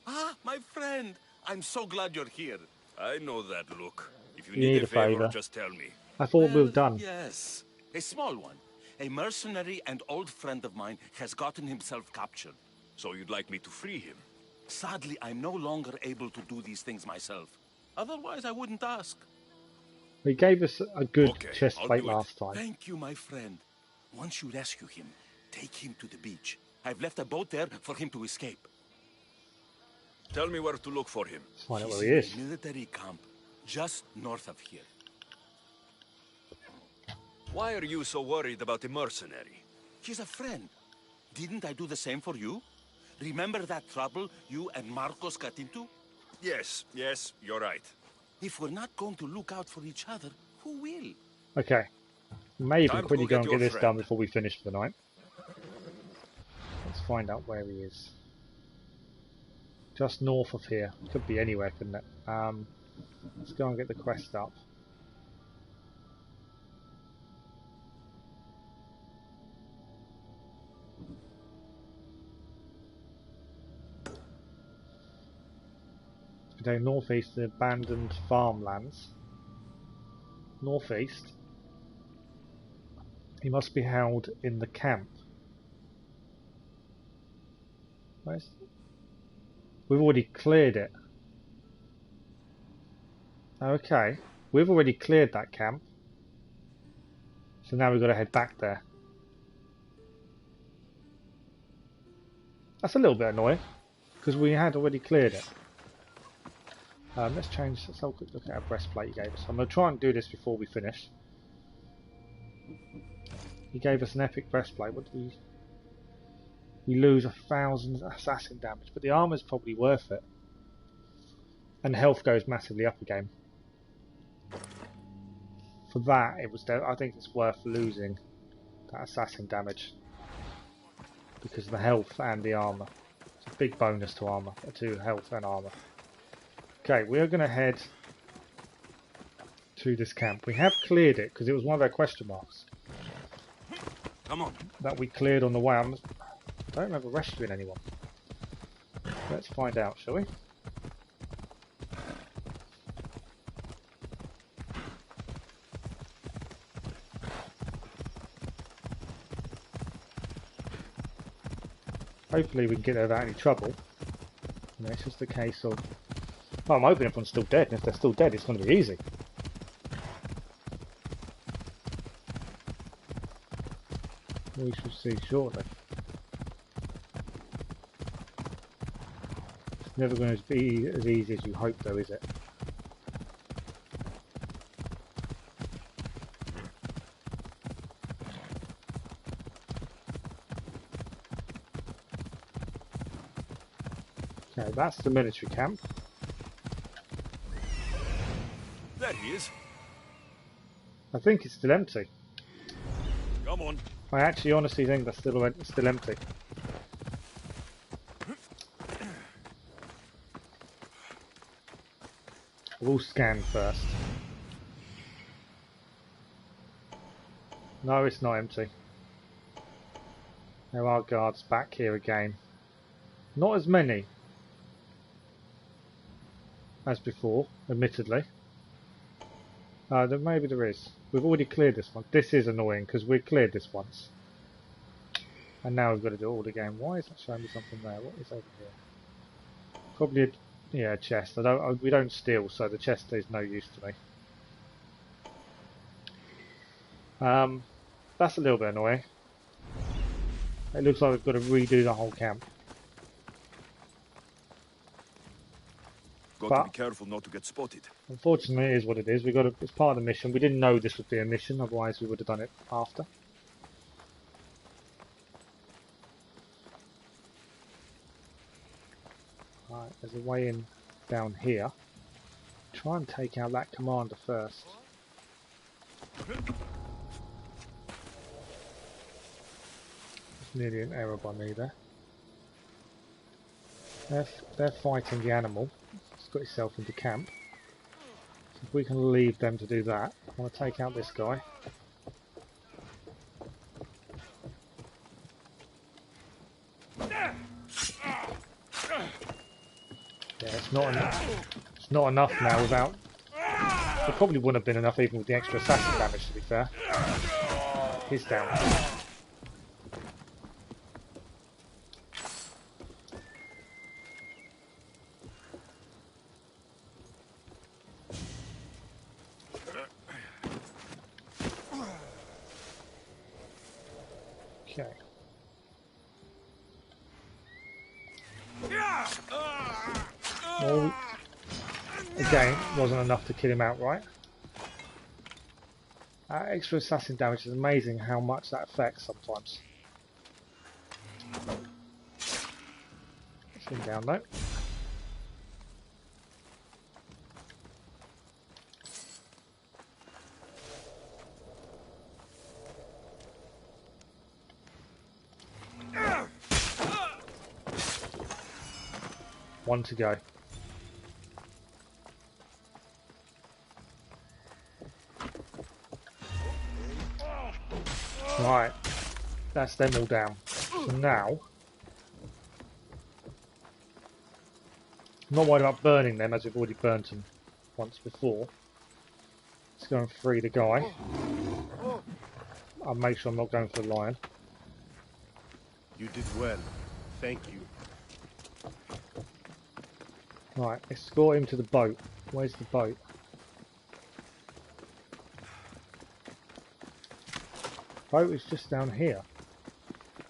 Ah, my friend. I'm so glad you're here. I know that look. If you You need need a a favor, favor. just tell me. I thought we were Well, done. Yes. A small one. A mercenary and old friend of mine has gotten himself captured. So you'd like me to free him? Sadly, I'm no longer able to do these things myself. Otherwise, I wouldn't ask. He gave us a good Okay, chest I'll plate do it. last time. Thank you, my friend. Once you rescue him, take him to the beach. I've left a boat there for him to escape. Tell me where to look for him. Let's find out He's where he in is. a military camp just north of here. Why are you so worried about the mercenary? He's a friend. Didn't I do the same for you? Remember that trouble you and Marcos got into? Yes, you're right. If we're not going to look out for each other, who will? Okay. May even Time to quickly go go get and get your this done friend. before we finish for the night. Let's find out where he is. Just north of here. Could be anywhere, couldn't it? Let's go and get the quest up. Today, northeast, the abandoned farmlands. Northeast. He must be held in the camp. Where's... We've already cleared it. Okay, we've already cleared that camp. So now we've got to head back there. That's a little bit annoying, because we had already cleared it. Let's have a quick look at our breastplate he gave us. I'm going to try and do this before we finish. He gave us an epic breastplate. What did we lose 1,000 assassin damage, but the armor's probably worth it. And health goes massively up again. For that, I think it's worth losing that assassin damage because of the health and the armor. It's a big bonus to armor, to health and armor. Okay, we are going to head to this camp. We have cleared it because it was one of our question marks. Come on. That we cleared on the way. I don't remember rescuing anyone. Let's find out, shall we? Hopefully we can get there without any trouble. You know, it's just a case of... Well, I'm hoping everyone's still dead, and if they're still dead, it's going to be easy. We shall see shortly. It's never going to be as easy as you hope, though, is it? Okay, that's the military camp. There he is. I think it's still empty. Come on. I actually honestly think that's still empty. We'll scan first. No, it's not empty. There are guards back here again. Not as many as before, admittedly. Maybe there is. We've already cleared this one. This is annoying because we cleared this once. And now we've got to do it all again. Why is that showing me something there? What is over here? Probably a chest. We don't steal, so the chest is no use to me. That's a little bit annoying. It looks like we've got to redo the whole camp. Got to be careful not to get spotted. Unfortunately, it is what it is. It's part of the mission. We didn't know this would be a mission, otherwise we would have done it after. Right, there's a way in down here. Try and take out that commander first. It's nearly an error by me there. They're fighting the animal. It's got itself into camp. So if we can leave them to do that, I want to take out this guy. Yeah, it's not enough. It's not enough now without. It probably wouldn't have been enough even with the extra assassin damage, to be fair. He's down. Okay. Well, again, wasn't enough to kill him outright. Extra assassin damage is amazing how much that affects sometimes. It's him down though. One to go. Right, that's them all down. So now, I'm not worried about burning them as we've already burnt them once before. Let's go and free the guy. I'll make sure I'm not going for the lion. You did well. Thank you. Right, escort him to the boat. Where's the boat? Boat is just down here.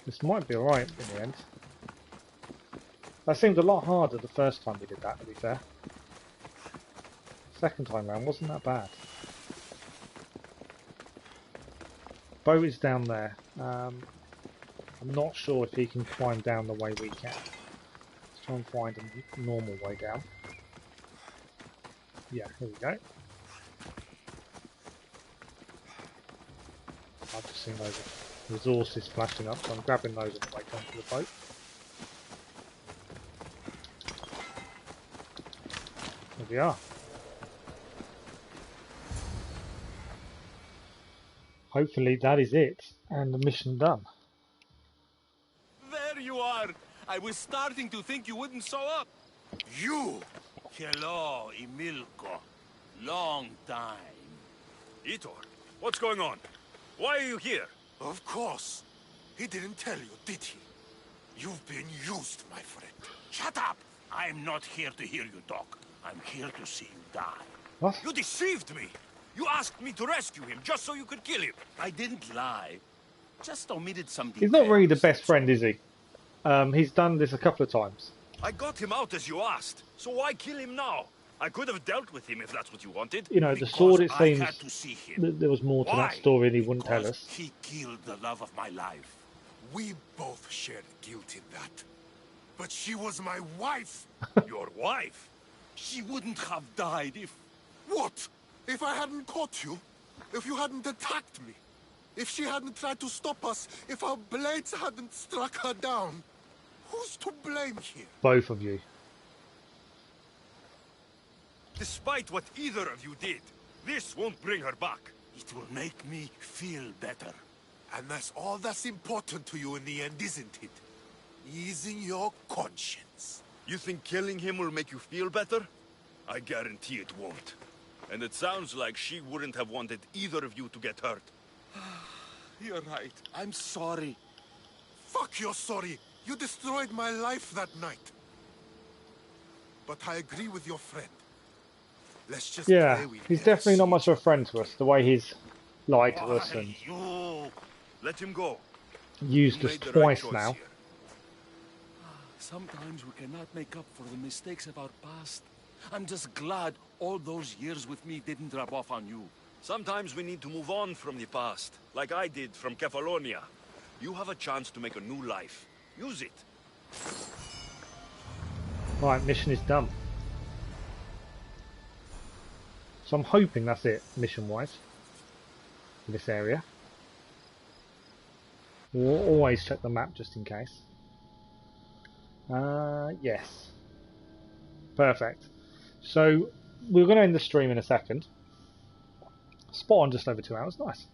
This might be alright in the end. That seemed a lot harder the first time we did that, to be fair. Second time round wasn't that bad. Boat is down there. I'm not sure if he can climb down the way we can. Let's try and find a normal way down. Yeah, here we go. I've just seen those resources flashing up, so I'm grabbing those on the way down to the boat. There we are. Hopefully that is it, and the mission done. There you are. I was starting to think you wouldn't show up. You! Hello, Emilko. Long time. Itor, what's going on? Why are you here? Of course. He didn't tell you, did he? You've been used, my friend. Shut up! I'm not here to hear you talk. I'm here to see you die. What? You deceived me! You asked me to rescue him just so you could kill him! I didn't lie. Just omitted some details. He's not really the best friend, is he? He's done this a couple of times. I got him out as you asked, so why kill him now? I could have dealt with him if that's what you wanted. You know, the Because sword, it I seems had to see him. that there was more to Why? that story and he wouldn't tell Because us. he killed the love of my life. We both shared guilt in that. But she was my wife! Your wife? She wouldn't have died if... What? If I hadn't caught you? If you hadn't attacked me? If she hadn't tried to stop us? If our blades hadn't struck her down? Who's to blame here? Both of you. Despite what either of you did, this won't bring her back. It will make me feel better. And that's all that's important to you in the end, isn't it? Easing your conscience. You think killing him will make you feel better? I guarantee it won't. And it sounds like she wouldn't have wanted either of you to get hurt. You're right. I'm sorry. Fuck you're sorry. You destroyed my life that night. but I agree with your friend. Let's just Yeah, play with he's the definitely not siege. much of a friend to us, the way he's lied to us Why, and you... Let him go. used You us made the right twice choice now. here. Sometimes we cannot make up for the mistakes of our past. I'm just glad all those years with me didn't rub off on you. Sometimes we need to move on from the past, like I did from Kefalonia. You have a chance to make a new life. Use it. Right, mission is done. So I'm hoping that's it, mission-wise, for this area. We'll always check the map just in case. Yes. Perfect. So, we're going to end the stream in a second. Spot on, just over 2 hours, nice.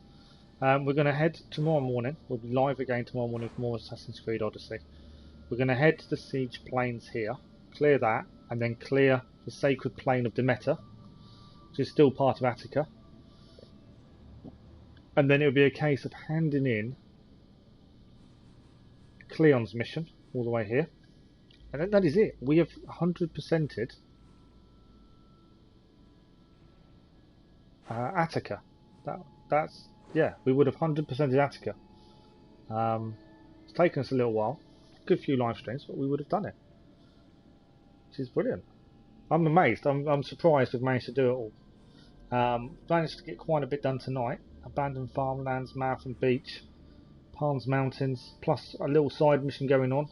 We're going to head tomorrow morning. We'll be live again tomorrow morning for more Assassin's Creed Odyssey. We're going to head to the siege plains here, clear that, and then clear the sacred plain of Demeter, which is still part of Attica. And then it'll be a case of handing in Cleon's mission all the way here. And that is it. We have 100%ed Attica. That's yeah, we would have 100%ed Attica. It's taken us a little while, a good few live streams, but we would have done it, which is brilliant. I'm amazed. I'm surprised we've managed to do it all. Managed to get quite a bit done tonight. Abandoned farmlands, Marathon Beach, Palms Mountains, plus a little side mission going on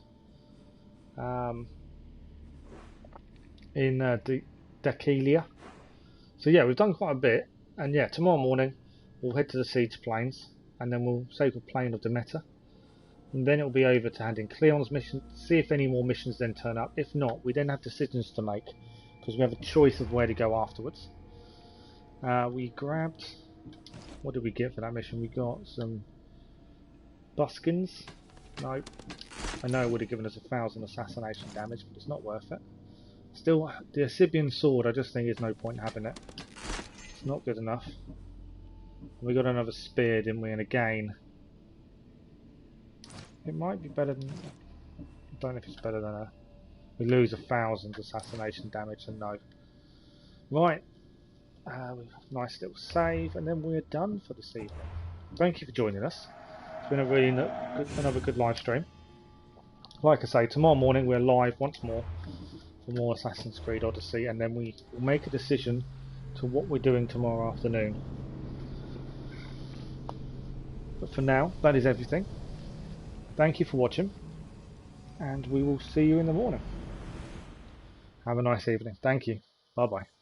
in Decalia. So yeah, we've done quite a bit. And yeah, tomorrow morning we'll head to the siege plains, and then we'll save the plain of Demeter, and then it'll be over to hand in Cleon's mission, see if any more missions then turn up. If not, we then have decisions to make, because we have a choice of where to go afterwards. We grabbed, what did we get for that mission? We got some buskins. No, I know it would have given us 1,000 assassination damage, but it's not worth it. Still, the Asibian sword, I just think there's no point having it. It's not good enough. We got another spear, didn't we? And again, it might be better than... I don't know if it's better than a... We lose 1,000 assassination damage, and no. Right. Nice little save, and then we're done for this evening. Thank you for joining us. It's been a really another good live stream. Like I say, tomorrow morning we're live once more for more Assassin's Creed Odyssey, and then we will make a decision to what we're doing tomorrow afternoon. But for now, that is everything. Thank you for watching, and we will see you in the morning. Have a nice evening. Thank you. Bye bye.